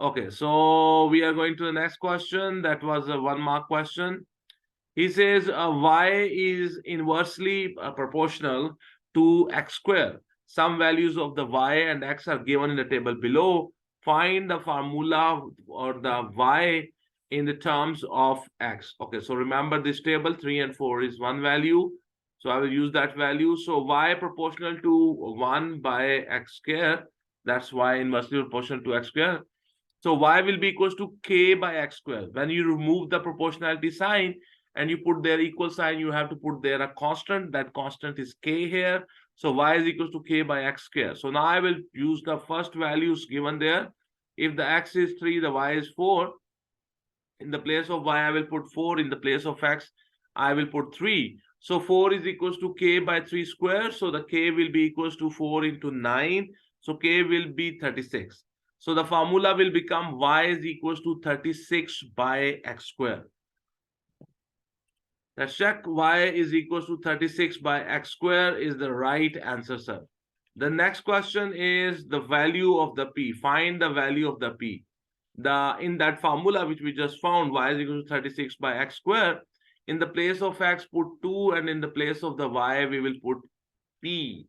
Okay, so we are going to the next question. That was a 1-mark question. He says y is inversely proportional to x square. Some values of the y and x are given in the table below. Find the formula or the y in the terms of x. Okay, so remember this table, 3 and 4 is one value. So I will use that value. So y proportional to 1 by x square. That's y inversely proportional to x square. So y will be equals to k by x square. When you remove the proportionality sign and you put their equal sign, you have to put there a constant. That constant is k here. So y is equals to k by x square. So now I will use the first values given there. If the x is 3, the y is 4. In the place of y, I will put 4. In the place of x, I will put 3. So 4 is equals to k by 3 square. So the k will be equals to 4 into 9. So k will be 36. So the formula will become y is equals to 36 by x square. Let's check. Y is equals to 36 by x square is the right answer, sir. The next question is the value of the p. Find the value of the p. In that formula which we just found, y is equal to 36 by x square. In the place of x, put 2, and in the place of the y, we will put p.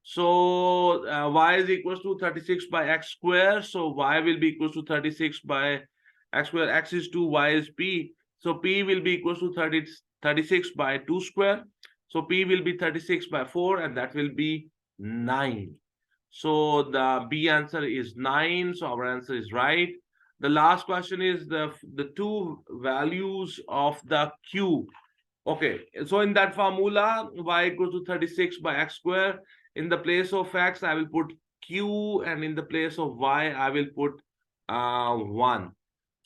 So y is equals to 36 by x square. So y will be equals to 36 by x square. X is 2, y is p. So p will be equals to 36 by 2 square. So p will be 36 by 4, and that will be 9. So the B answer is 9. So our answer is right. The last question is the 2 values of the Q. Okay, so in that formula, y equals to 36 by x square. In the place of x, I will put q, and in the place of y, I will put 1.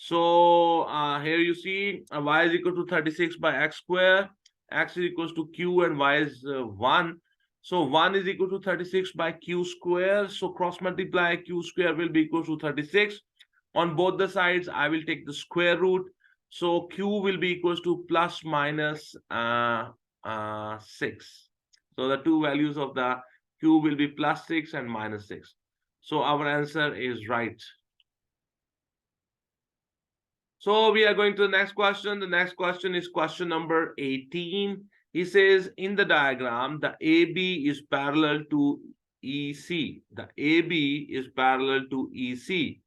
So here you see y is equal to 36 by x square, x is equals to q, and y is 1. So 1 is equal to 36 by q square. So cross multiply, q square will be equal to 36. On both the sides, I will take the square root. So q will be equals to plus minus 6. So the two values of the q will be plus 6 and minus 6. So our answer is right. So we are going to the next question. The next question is question number 18. He says in the diagram, the AB is parallel to EC. The AB is parallel to EC.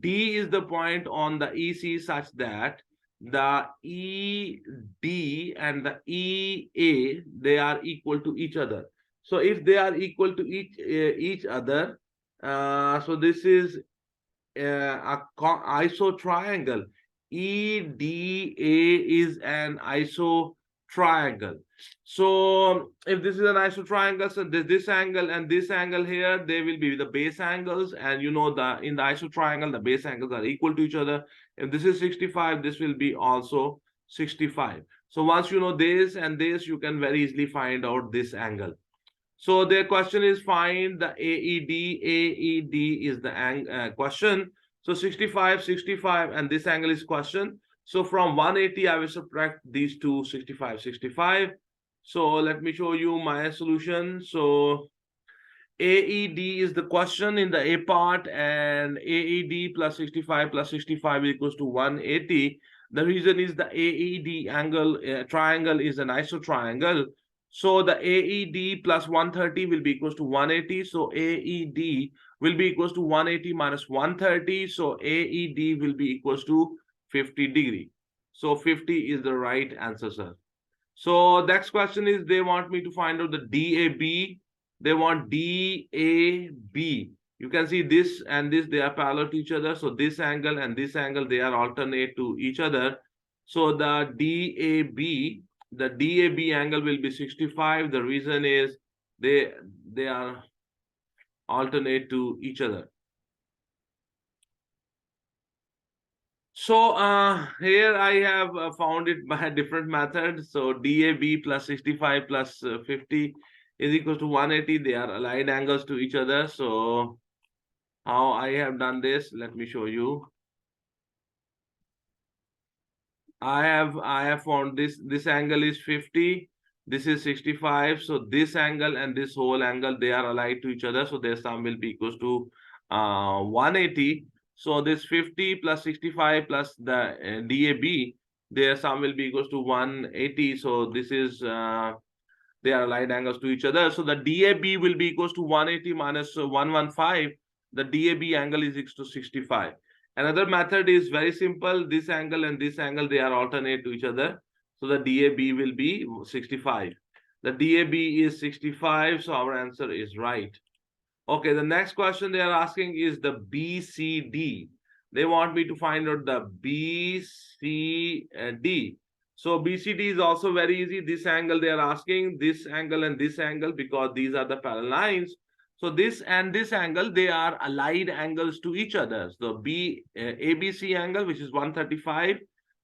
D is the point on the EC such that the ED and the EA, they are equal to each other. So if they are equal to each other, so this is a iso triangle. EDA is an iso triangle. So if this is an iso triangle, so this angle and this angle here, they will be the base angles, and you know that in the iso triangle the base angles are equal to each other. If this is 65, this will be also 65. So once you know this and this, you can very easily find out this angle. So their question is find the AED. AED is the question. So 65, 65, and this angle is question. So from 180, I will subtract these two, 65, 65. So let me show you my solution. So AED is the question in the A part, and AED plus 65 equals to 180. The reason is the AED angle triangle is an isotriangle. So the AED plus 130 will be equals to 180. So AED will be equals to 180 minus 130. So AED will be equals to 50 degree. So 50 is the right answer, sir. So next question is they want me to find out the DAB. They want DAB. You can see this and this, they are parallel to each other. So this angle and this angle, they are alternate to each other. So the DAB angle will be 65. The reason is they are alternate to each other. So here I have found it by a different method. So DAB plus 65 plus 50 is equal to 180. They are aligned angles to each other. So how I have done this, let me show you. I have found this angle is 50, this is 65. So this angle and this whole angle, they are aligned to each other. So their sum will be equals to 180. So this 50 plus 65 plus the DAB, their sum will be equals to 180. So this is they are aligned angles to each other. So the DAB will be equals to 180 minus 115. The DAB angle is equals to 65. Another method is very simple. This angle and this angle, they are alternate to each other. So the DAB will be 65. The DAB is 65. So our answer is right. Okay, the next question they are asking is the BCD. They want me to find out the BCD. So BCD is also very easy. This angle they are asking, this angle and this angle, because these are the parallel lines. So this and this angle, they are allied angles to each other. So ABC angle, which is 135,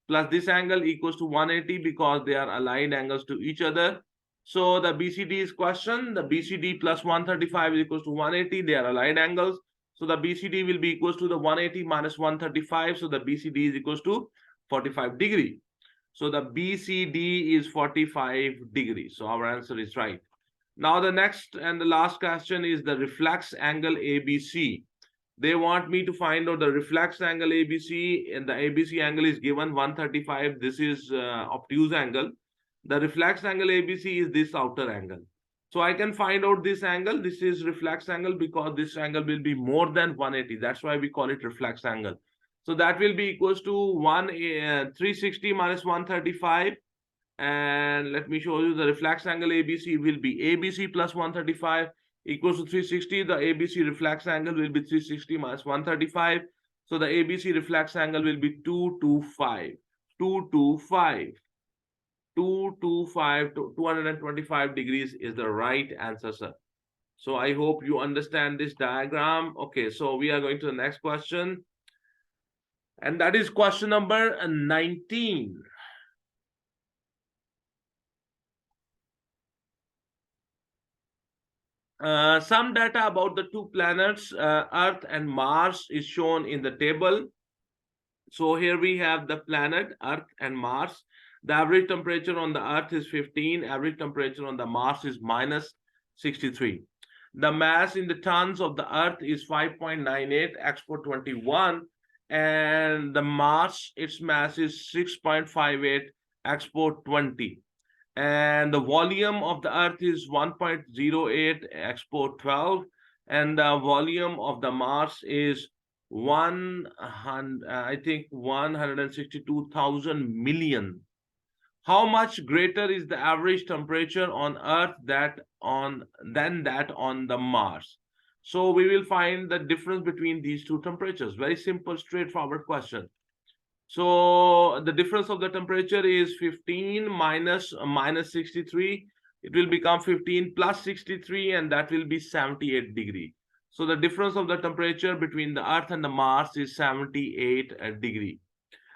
plus this angle equals to 180 because they are allied angles to each other. So the BCD is question. The BCD plus 135 is equals to 180. They are aligned angles. So the BCD will be equals to the 180 minus 135. So the BCD is equals to 45 degree. So the BCD is 45 degrees. So our answer is right. Now the next and the last question is the reflex angle ABC. They want me to find out the reflex angle ABC, and the ABC angle is given 135. This is obtuse angle. The reflex angle ABC is this outer angle. So I can find out this angle. This is reflex angle because this angle will be more than 180. That's why we call it reflex angle. So that will be equals to 360 minus 135. And let me show you the reflex angle ABC will be ABC plus 135 equals to 360. The ABC reflex angle will be 360 minus 135. So the ABC reflex angle will be 225. 225 degrees is the right answer, sir. So I hope you understand this diagram. Okay, so we are going to the next question. And that is question number 19. Some data about the two planets, Earth and Mars, is shown in the table. So here we have the planet, Earth and Mars. The average temperature on the Earth is 15. Average temperature on the Mars is minus 63. The mass in the tons of the Earth is 5.98 export 21. And the Mars, its mass is 6.58 export 20. And the volume of the Earth is 1.08 export 12. And the volume of the Mars is 162,000 million. How much greater is the average temperature on Earth than that on the Mars? So we will find the difference between these two temperatures. Very simple, straightforward question. So the difference of the temperature is 15 minus 63. It will become 15 plus 63, and that will be 78 degree. So the difference of the temperature between the Earth and the Mars is 78 degree.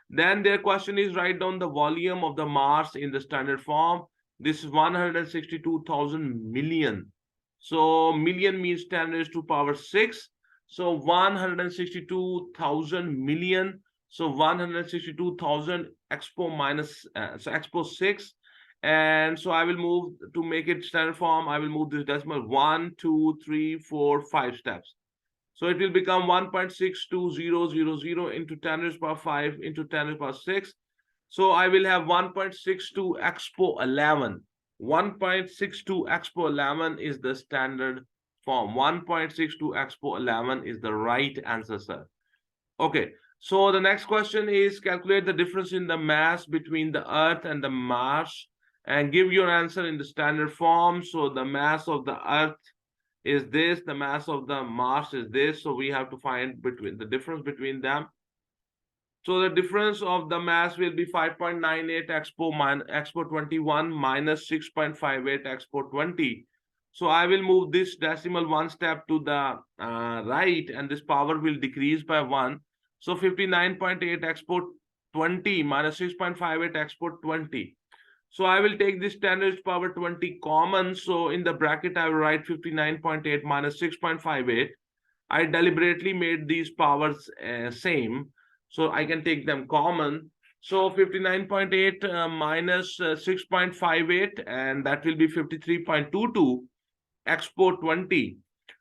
Then their question is, write down the volume of the Mars in the standard form. This is 162,000 million. So million means 10 raised to power 6. So 162,000 million. So 162,000 expo minus, so expo 6. And so I will move, to make it standard form, I will move this decimal 1, 2, 3, 4, 5 steps. So it will become 1.62000 into 10 raised to power 5 into 10 raised to power 6. So I will have 1.62 expo 11. 1.62 expo 11 is the standard form. 1.62 expo 11 is the right answer, sir. Okay, so the next question is, calculate the difference in the mass between the Earth and the Mars and give your answer in the standard form. So the mass of the Earth is this, the mass of the Mars is this. So we have to find the difference between them. So the difference of the mass will be 5.98 expo 21 minus 6.58 expo 20. So I will move this decimal one step to the right, and this power will decrease by 1. So 59.8 expo 20 minus 6.58 expo 20. So I will take this 10 raised to power 20 common. So in the bracket, I will write 59.8 minus 6.58. I deliberately made these powers same, so I can take them common. So 59.8 minus 6.58, and that will be 53.22 expo 20.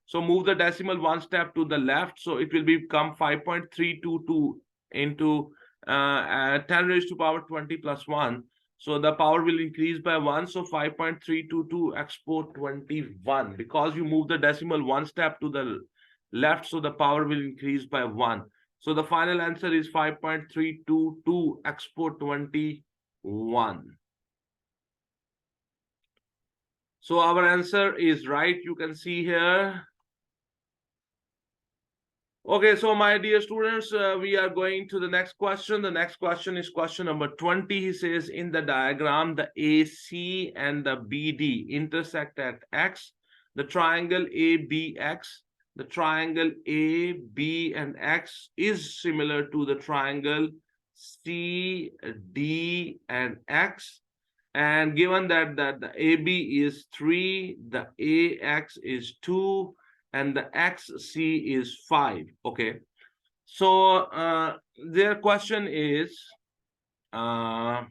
So move the decimal one step to the left. So it will become 5.322 into 10 raised to power 20 plus 1. So the power will increase by 1. So 5.322 expo 21. Because you move the decimal one step to the left, so the power will increase by 1. So the final answer is 5.322 expo 21. So our answer is right, you can see here. Okay, so my dear students, we are going to the next question. The next question is question number 20. He says, in the diagram, the AC and the BD intersect at X. The triangle ABX, the triangle AB and X is similar to the triangle CD and X. And given that the AB is 3, the AX is 2, and the XC is 5. Okay, so their question is, find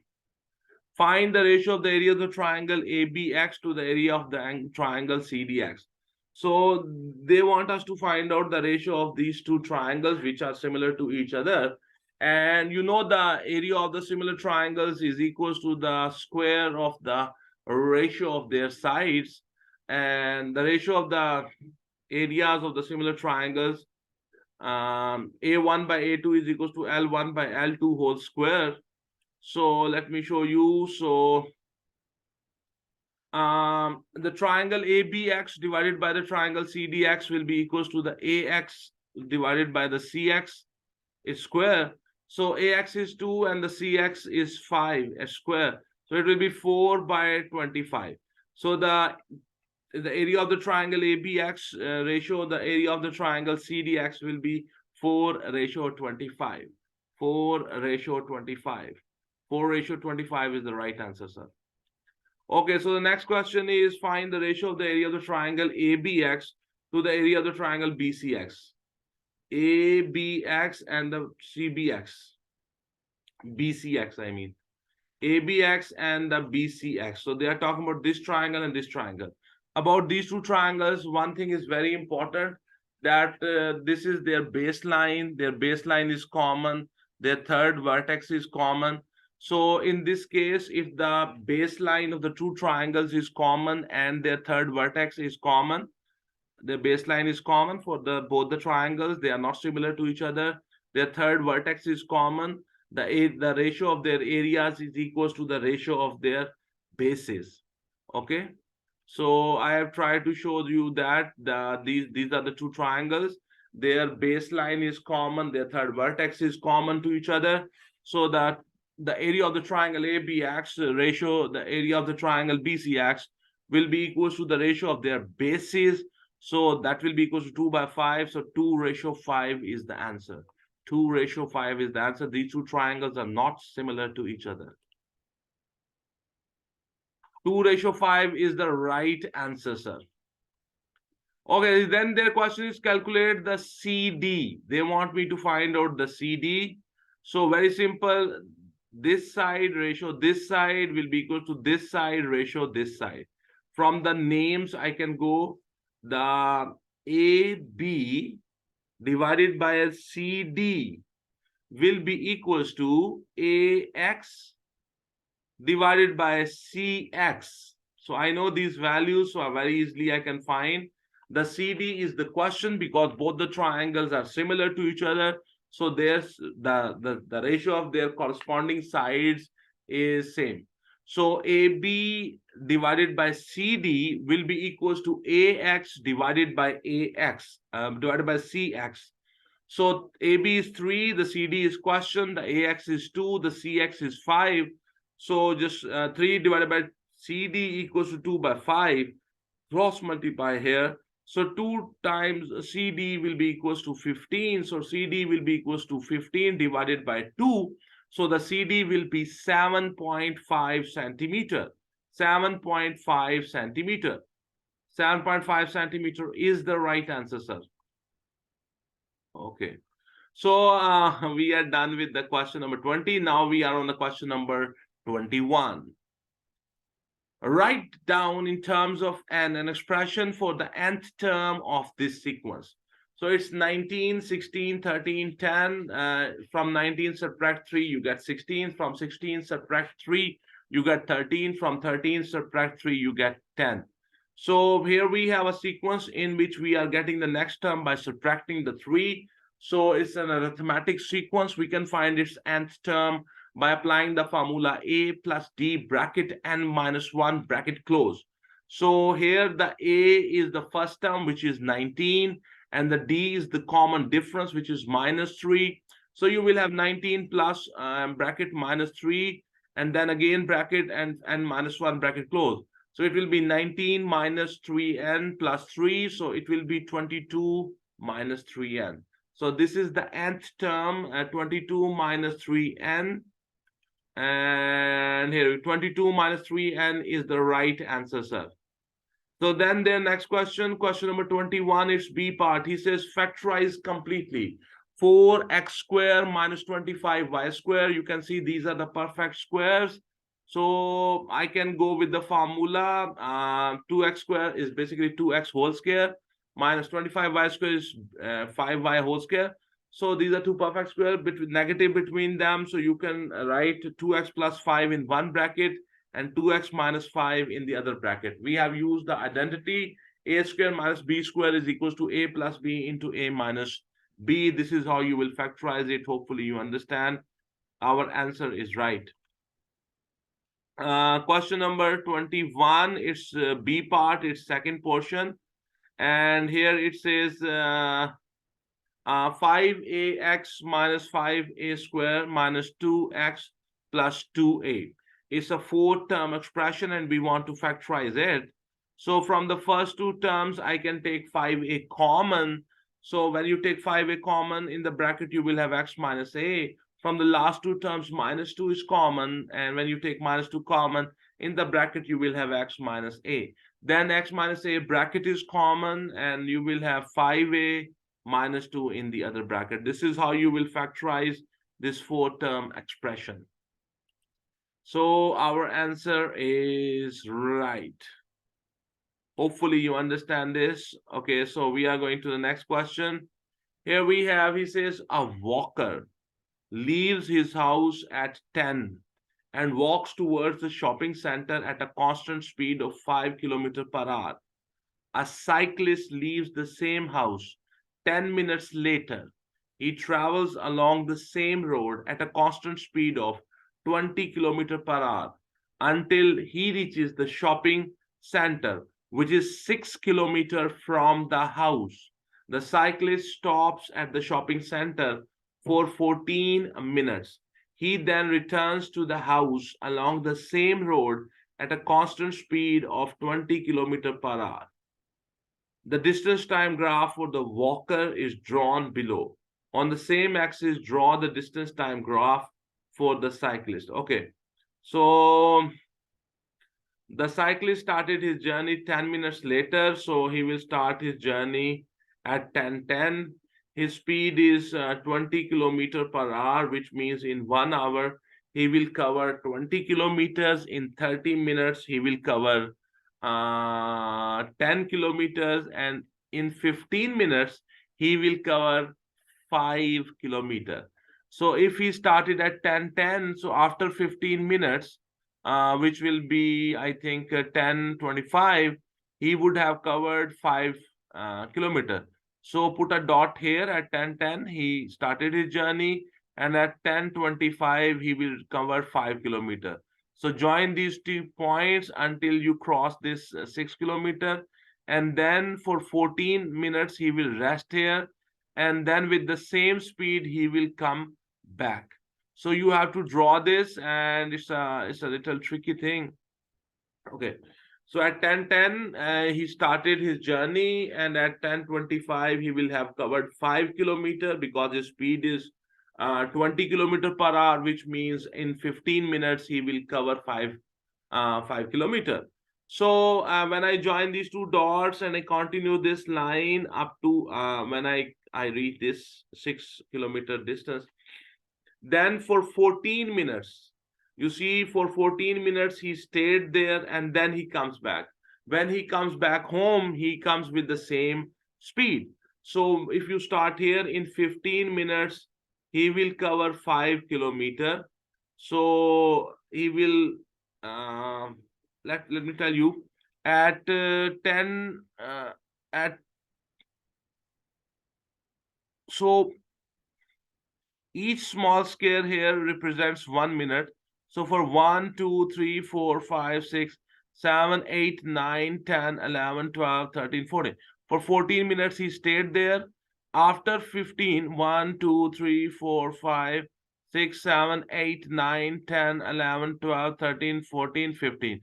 the ratio of the area of the triangle ABX to the area of the triangle CDX. So they want us to find out the ratio of these two triangles which are similar to each other. And you know, the area of the similar triangles is equals to the square of the ratio of their sides. And the ratio of the areas of the similar triangles, A1 by A2 is equals to L1 by L2 whole square. So let me show you. So the triangle ABX divided by the triangle CDX will be equals to the AX divided by the CX is square. So AX is 2 and the CX is 5 a square. So it will be 4 by 25. So the area of the triangle ABX ratio, the area of the triangle CDX will be 4 ratio 25. 4:25. 4:25 is the right answer, sir. Okay, so the next question is find the ratio of the area of the triangle ABX to the area of the triangle BCX. ABX and the BCX, I mean. ABX and the BCX. So they are talking about this triangle and this triangle. About these two triangles, one thing is very important, that this is their baseline. Their baseline is common. Their third vertex is common. So in this case, if the baseline of the two triangles is common and their third vertex is common, the baseline is common for both the triangles. They are not similar to each other. Their third vertex is common. The ratio of their areas is equals to the ratio of their bases. Okay, so I have tried to show you that these are the two triangles. Their baseline is common. Their third vertex is common to each other. So that the area of the triangle ABX ratio, the area of the triangle BCX will be equals to the ratio of their bases. So that will be equals to 2/5. So 2:5 is the answer. 2:5 is the answer. These two triangles are not similar to each other. 2:5 is the right answer, sir. Okay, then their question is calculate the CD. They want me to find out the CD. So very simple. This side ratio, this side will be equal to this side ratio, this side. From the names, I can go the AB divided by a CD will be equals to AX divided by CX. So I know these values, so very easily I can find. The CD is the question because both the triangles are similar to each other. So there's the ratio of their corresponding sides is same. So AB divided by CD will be equals to AX divided by divided by CX. So AB is 3, the CD is question, the AX is 2, the CX is 5. So just 3 divided by CD equals to 2/5. Cross multiply here. So 2 times CD will be equals to 15. So CD will be equals to 15 divided by 2. So the CD will be 7.5 centimeter. 7.5 centimeter. 7.5 centimeter is the right answer, sir. Okay. So we are done with the question number 20. Now we are on the question number 21. Write down in terms of an expression for the nth term of this sequence. So it's 19, 16, 13, 10. From 19 subtract 3, you get 16. From 16 subtract 3, you get 13. From 13 subtract 3, you get 10. So here we have a sequence in which we are getting the next term by subtracting the 3. So it's an arithmetic sequence. We can find its nth term by applying the formula A plus D bracket n minus 1 bracket close. So here the A is the first term, which is 19, and the D is the common difference, which is minus 3. So you will have 19 plus bracket minus 3, and then again bracket and minus 1 bracket close. So it will be 19 minus 3n plus 3. So it will be 22 minus 3n. So this is the nth term, 22 minus 3n. And here 22 minus 3n is the right answer, sir. So then their next question number 21, is B part. He says factorize completely. 4x square minus 25y square. You can see these are the perfect squares. So I can go with the formula. 2x square is basically 2x whole square minus 25y square is 5y whole square. So these are two perfect squares, negative between them. So you can write 2x plus 5 in one bracket and 2x minus 5 in the other bracket. We have used the identity a square minus b square is equals to a plus b into a minus b. This is how you will factorize it. Hopefully you understand. Our answer is right. Question number 21, it's B part, it's second portion. And here it says 5ax minus 5a square minus 2x plus 2a. It's a 4-term expression and we want to factorize it. So from the first two terms, I can take 5a common. So when you take 5a common in the bracket, you will have x minus a. from the last two terms, -2 is common, and when you take -2 common, in the bracket you will have x minus a. Then x minus a bracket is common, and you will have 5a minus 2 in the other bracket. This is how you will factorize this 4-term expression. So our answer is right. Hopefully you understand this. Okay, so we are going to the next question. Here we have, he says, a walker leaves his house at 10 and walks towards the shopping center at a constant speed of 5 kilometers per hour. A cyclist leaves the same house 10 minutes later. He travels along the same road at a constant speed of 20 kilometers per hour until he reaches the shopping center, which is 6 kilometers from the house. The cyclist stops at the shopping center for 14 minutes. He then returns to the house along the same road at a constant speed of 20 kilometers per hour. The distance time graph for the walker is drawn below. On the same axis, draw the distance time graph for the cyclist. Okay, so the cyclist started his journey 10 minutes later, so he will start his journey at 10:10. His speed is 20 kilometers per hour, which means in 1 hour he will cover 20 kilometers. In 30 minutes he will cover 10 kilometers, and in 15 minutes he will cover 5 kilometers. So if he started at 10:10, so after 15 minutes, which will be, I think, 10:25, he would have covered 5 kilometers. So put a dot here at 10:10. He started his journey, and at 10:25 he will cover 5 kilometers. So join these 2 points until you cross this 6 kilometers, and then for 14 minutes he will rest here, and then with the same speed he will come back. So you have to draw this, and it's a little tricky thing. Okay, so at 10:10 he started his journey, and at 10:25 he will have covered 5 kilometers because his speed is 20 kilometers per hour, which means in 15 minutes he will cover 5 kilometers. So when I join these 2 dots and I continue this line up to when I reach this 6 kilometer distance, then for 14 minutes, you see, for 14 minutes he stayed there, and then he comes back. When he comes back home, he comes with the same speed. So if you start here, in 15 minutes he will cover 5 kilometers. So he will let me tell you, at 10 at so each small square here represents 1 minute. So for 1, 2, 3, 4, 5, 6, 7, 8, 9, 10, 11, 12, 13, 14. For 14 minutes he stayed there. After 15, 1, 2, 3, 4, 5, 6, 7, 8, 9, 10, 11, 12, 13, 14, 15.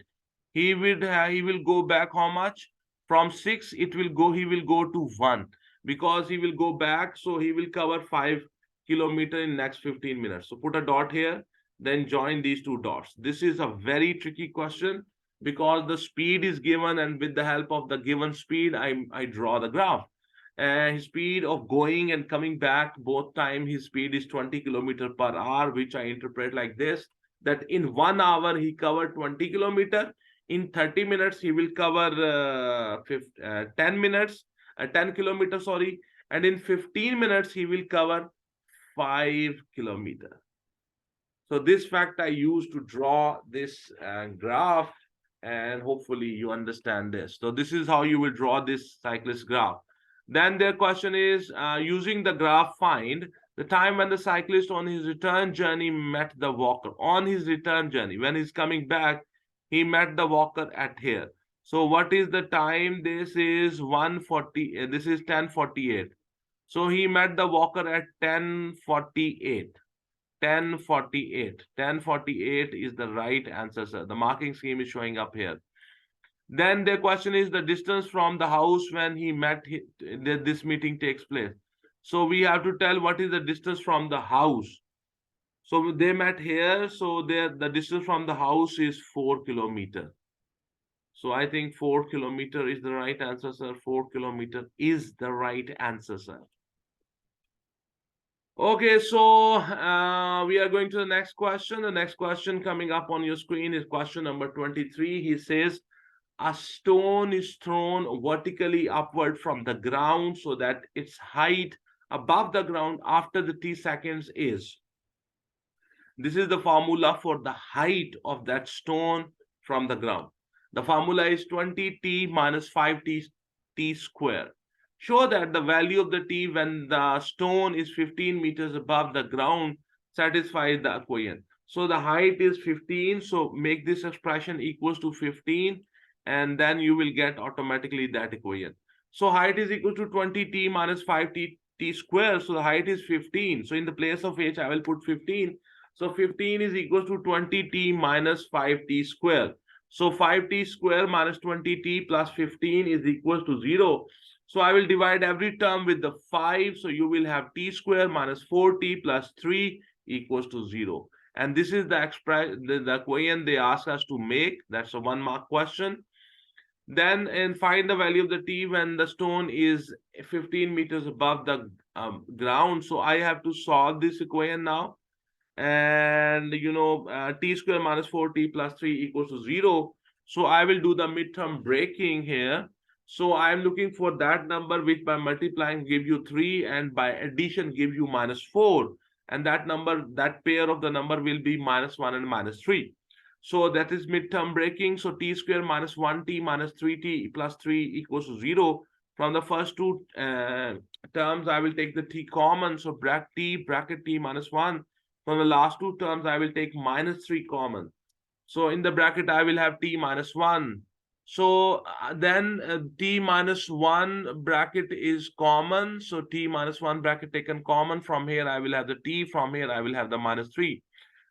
He will go back how much? From 6, he will go to 1, because he will go back, so he will cover 5 kilometers in next 15 minutes. So put a dot here, then join these 2 dots. This is a very tricky question because the speed is given, and with the help of the given speed, I draw the graph. And his speed of going and coming back, both time his speed is 20 kilometers per hour, which I interpret like this, that in 1 hour he covered 20 kilometers. In 30 minutes he will cover 10 kilometers, sorry, and in 15 minutes he will cover 5 kilometers. So this fact I used to draw this graph, and hopefully you understand this. So this is how you will draw this cyclist graph. Then their question is, using the graph, find the time when the cyclist on his return journey met the walker. On his return journey, when he's coming back, he met the walker at here. So what is the time? This is 1:40. This is 10:48. So he met the walker at 10:48. 10:48. 10:48 is the right answer, sir. The marking scheme is showing up here. Then the question is the distance from the house when he met this meeting takes place. So we have to tell what is the distance from the house. So they met here. So the distance from the house is 4 kilometers. So I think 4 kilometers is the right answer, sir. 4 kilometers is the right answer, sir. Okay, so we are going to the next question. The next question coming up on your screen is question number 23. He says, a stone is thrown vertically upward from the ground so that its height above the ground after the t seconds is. This is the formula for the height of that stone from the ground. The formula is 20t minus 5t t square. Show that the value of the t when the stone is 15 meters above the ground satisfies the equation. So the height is 15. So make this expression equals to 15, and then you will get automatically that equation. So height is equal to 20t minus 5t t square. So the height is 15. So in the place of h, I will put 15. So 15 is equal to 20t minus 5t square. So 5t square minus 20t plus 15 is equal to 0. So I will divide every term with the 5. So you will have t square minus 4t plus 3 equals to 0. And this is the equation they ask us to make. That's a 1 mark question. Then and find the value of the t when the stone is 15 meters above the ground. So I have to solve this equation now. And t square minus 4t plus 3 equals to 0. So I will do the midterm breaking here. So I'm looking for that number which by multiplying give you 3 and by addition give you minus 4. And that number, that pair of the number will be minus 1 and minus 3. So that is midterm breaking. So t square minus 1t minus 3t plus 3 equals to 0. From the first two terms, I will take the t common. So bracket t minus 1. From the last two terms, I will take minus 3 common. So in the bracket, I will have t minus 1. So then t minus 1 bracket is common. So t minus 1 bracket taken common. From here, I will have the t. From here, I will have the minus 3.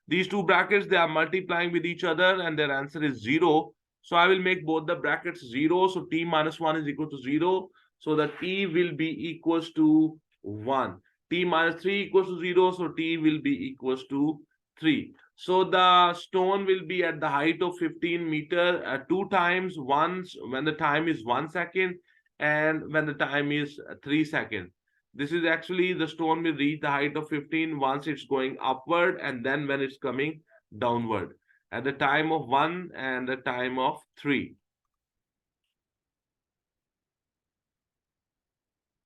These two brackets, they are multiplying with each other and their answer is 0. So I will make both the brackets 0. So t minus 1 is equal to 0. So the t will be equals to 1. T minus 3 equals to 0. So t will be equals to 3. So the stone will be at the height of 15 meter 2 times, once when the time is 1 second and when the time is 3 seconds. This is actually the stone will reach the height of 15 once it's going upward and then when it's coming downward at the time of 1 and the time of 3.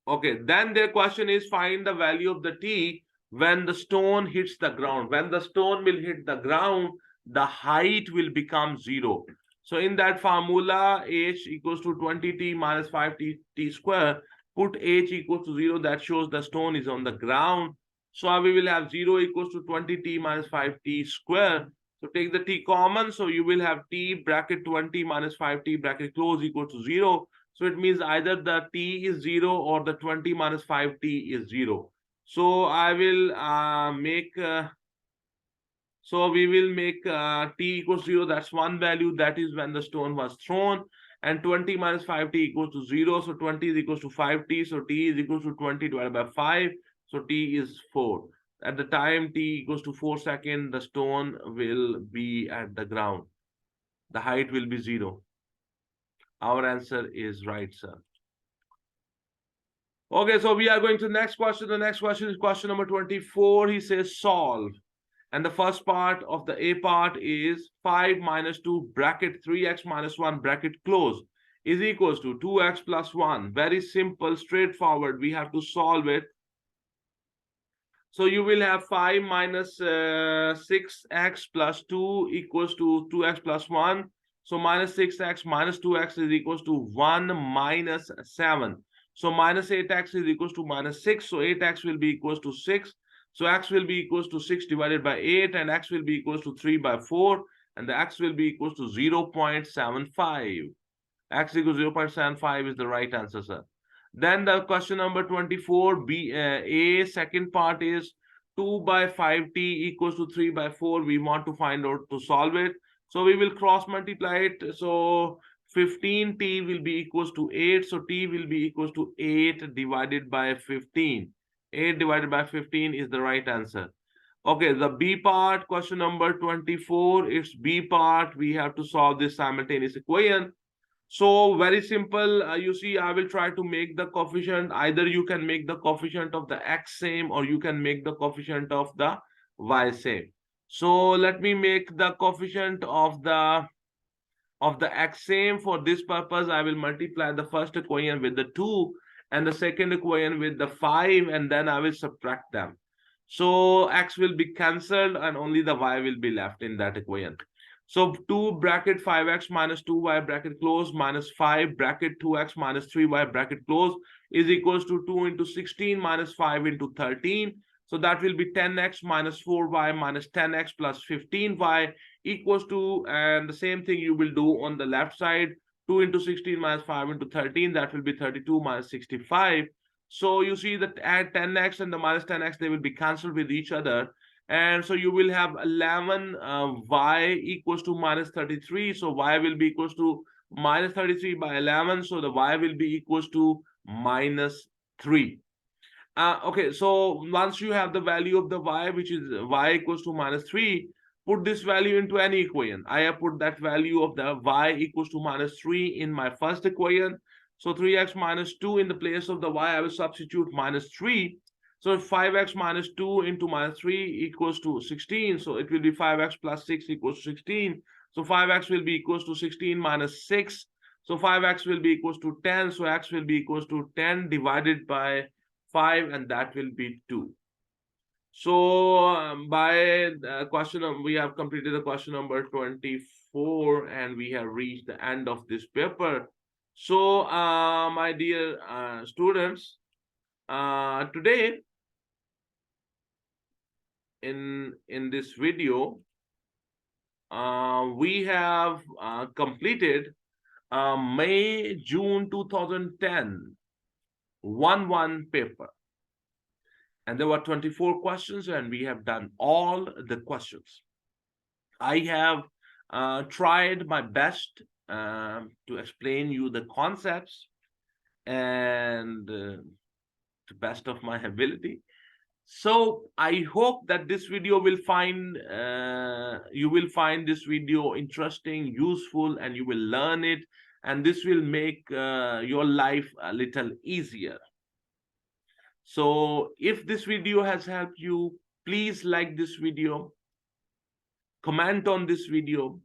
Okay, then their question is find the value of the t when the stone hits the ground. When the stone will hit the ground, the height will become 0. So in that formula, h equals to 20t minus 5t square. Put h equals to 0. That shows the stone is on the ground. So we will have 0 equals to 20t minus 5t square. So take the t common. So you will have t bracket 20 minus 5t bracket close equal to 0. So it means either the t is 0 or the 20 minus 5t is 0. So I will we will make t equals 0. That's one value. That is when the stone was thrown. And 20 minus 5t equals to 0. So 20 is equals to 5t. So t is equals to 20 divided by 5. So t is 4. At the time t equals to 4 seconds, the stone will be at the ground. The height will be 0. Our answer is right, sir. Okay, so we are going to the next question. The next question is question number 24. He says solve. And the first part of the A part is 5 minus 2 bracket 3x minus 1 bracket close is equals to 2x plus 1. Very simple, straightforward. We have to solve it. So you will have 5 minus 6x plus 2 equals to 2x plus 1. So minus 6x minus 2x is equals to 1 minus 7. So minus 8x is equals to minus 6. So 8x will be equals to 6. So x will be equals to 6 divided by 8 and x will be equals to 3 by 4 and the x will be equals to 0.75. X equals 0.75 is the right answer, sir. Then the question number 24, A, second part is 2 by 5t equals to 3 by 4. We want to find out to solve it. So we will cross multiply it. So 15t will be equals to 8. So t will be equals to 8 divided by 15. 8 divided by 15 is the right answer. Okay, the B part, question number 24, it's B part. We have to solve this simultaneous equation. So very simple. You see, I will try to make the coefficient. Either you can make the coefficient of the x same, or you can make the coefficient of the y same. So let me make the coefficient of the x same. For this purpose, I will multiply the first equation with the 2 and the second equation with the 5, and then I will subtract them. So x will be cancelled and only the y will be left in that equation. So 2 bracket 5x minus 2y bracket close minus 5 bracket 2x minus 3y bracket close is equals to 2 into 16 minus 5 into 13. So that will be 10x minus 4y minus 10x plus 15y equals to, and the same thing you will do on the left side, 2 into 16 minus 5 into 13, that will be 32 minus 65. So you see that at 10x and the minus 10x, they will be cancelled with each other. And so you will have 11 y equals to minus 33. So y will be equals to minus 33 by 11. So the y will be equals to minus 3. Okay, so once you have the value of the y, which is y equals to minus 3, put this value into any equation. I have put that value of the y equals to minus 3 in my first equation. So 3x minus 2 in the place of the y, I will substitute minus 3. So 5x minus 2 into minus 3 equals to 16. So it will be 5x plus 6 equals to 16. So 5x will be equals to 16 minus 6. So 5x will be equals to 10. So x will be equals to 10 divided by 5, and that will be 2. So by question, we have completed the question number 24, and we have reached the end of this paper. So my dear students, today in this video, we have completed May June 2010 1-1 paper, and there were 24 questions, and we have done all the questions. I have tried my best to explain you the concepts and to best of my ability. So I hope that this video will find you will find this video interesting, useful, and you will learn it, and this will make your life a little easier. So if this video has helped you, please like this video, comment on this video,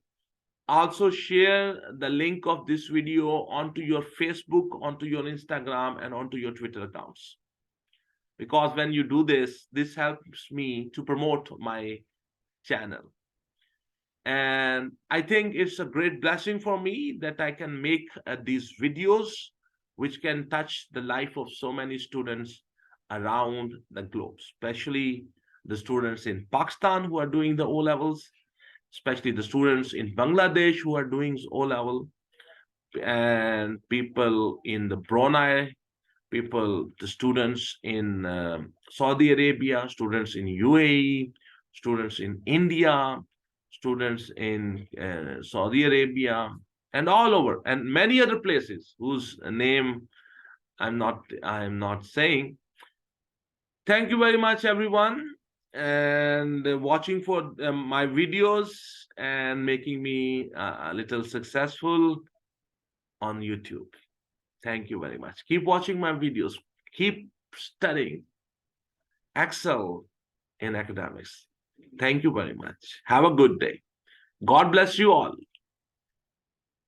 also share the link of this video onto your Facebook, onto your Instagram, and onto your Twitter accounts. Because when you do this, this helps me to promote my channel. And I think it's a great blessing for me that I can make these videos which can touch the life of so many students around the globe, especially the students in Pakistan who are doing the O-levels, especially the students in Bangladesh who are doing O-level, and people in the Brunei, people, the students in Saudi Arabia, students in UAE, students in India, students in Saudi Arabia, and all over, and many other places whose name I'm not saying. Thank you very much, everyone, and watching for my videos and making me a little successful on YouTube. Thank you very much. Keep watching my videos. Keep studying. Excel in academics. Thank you very much. Have a good day. God bless you all.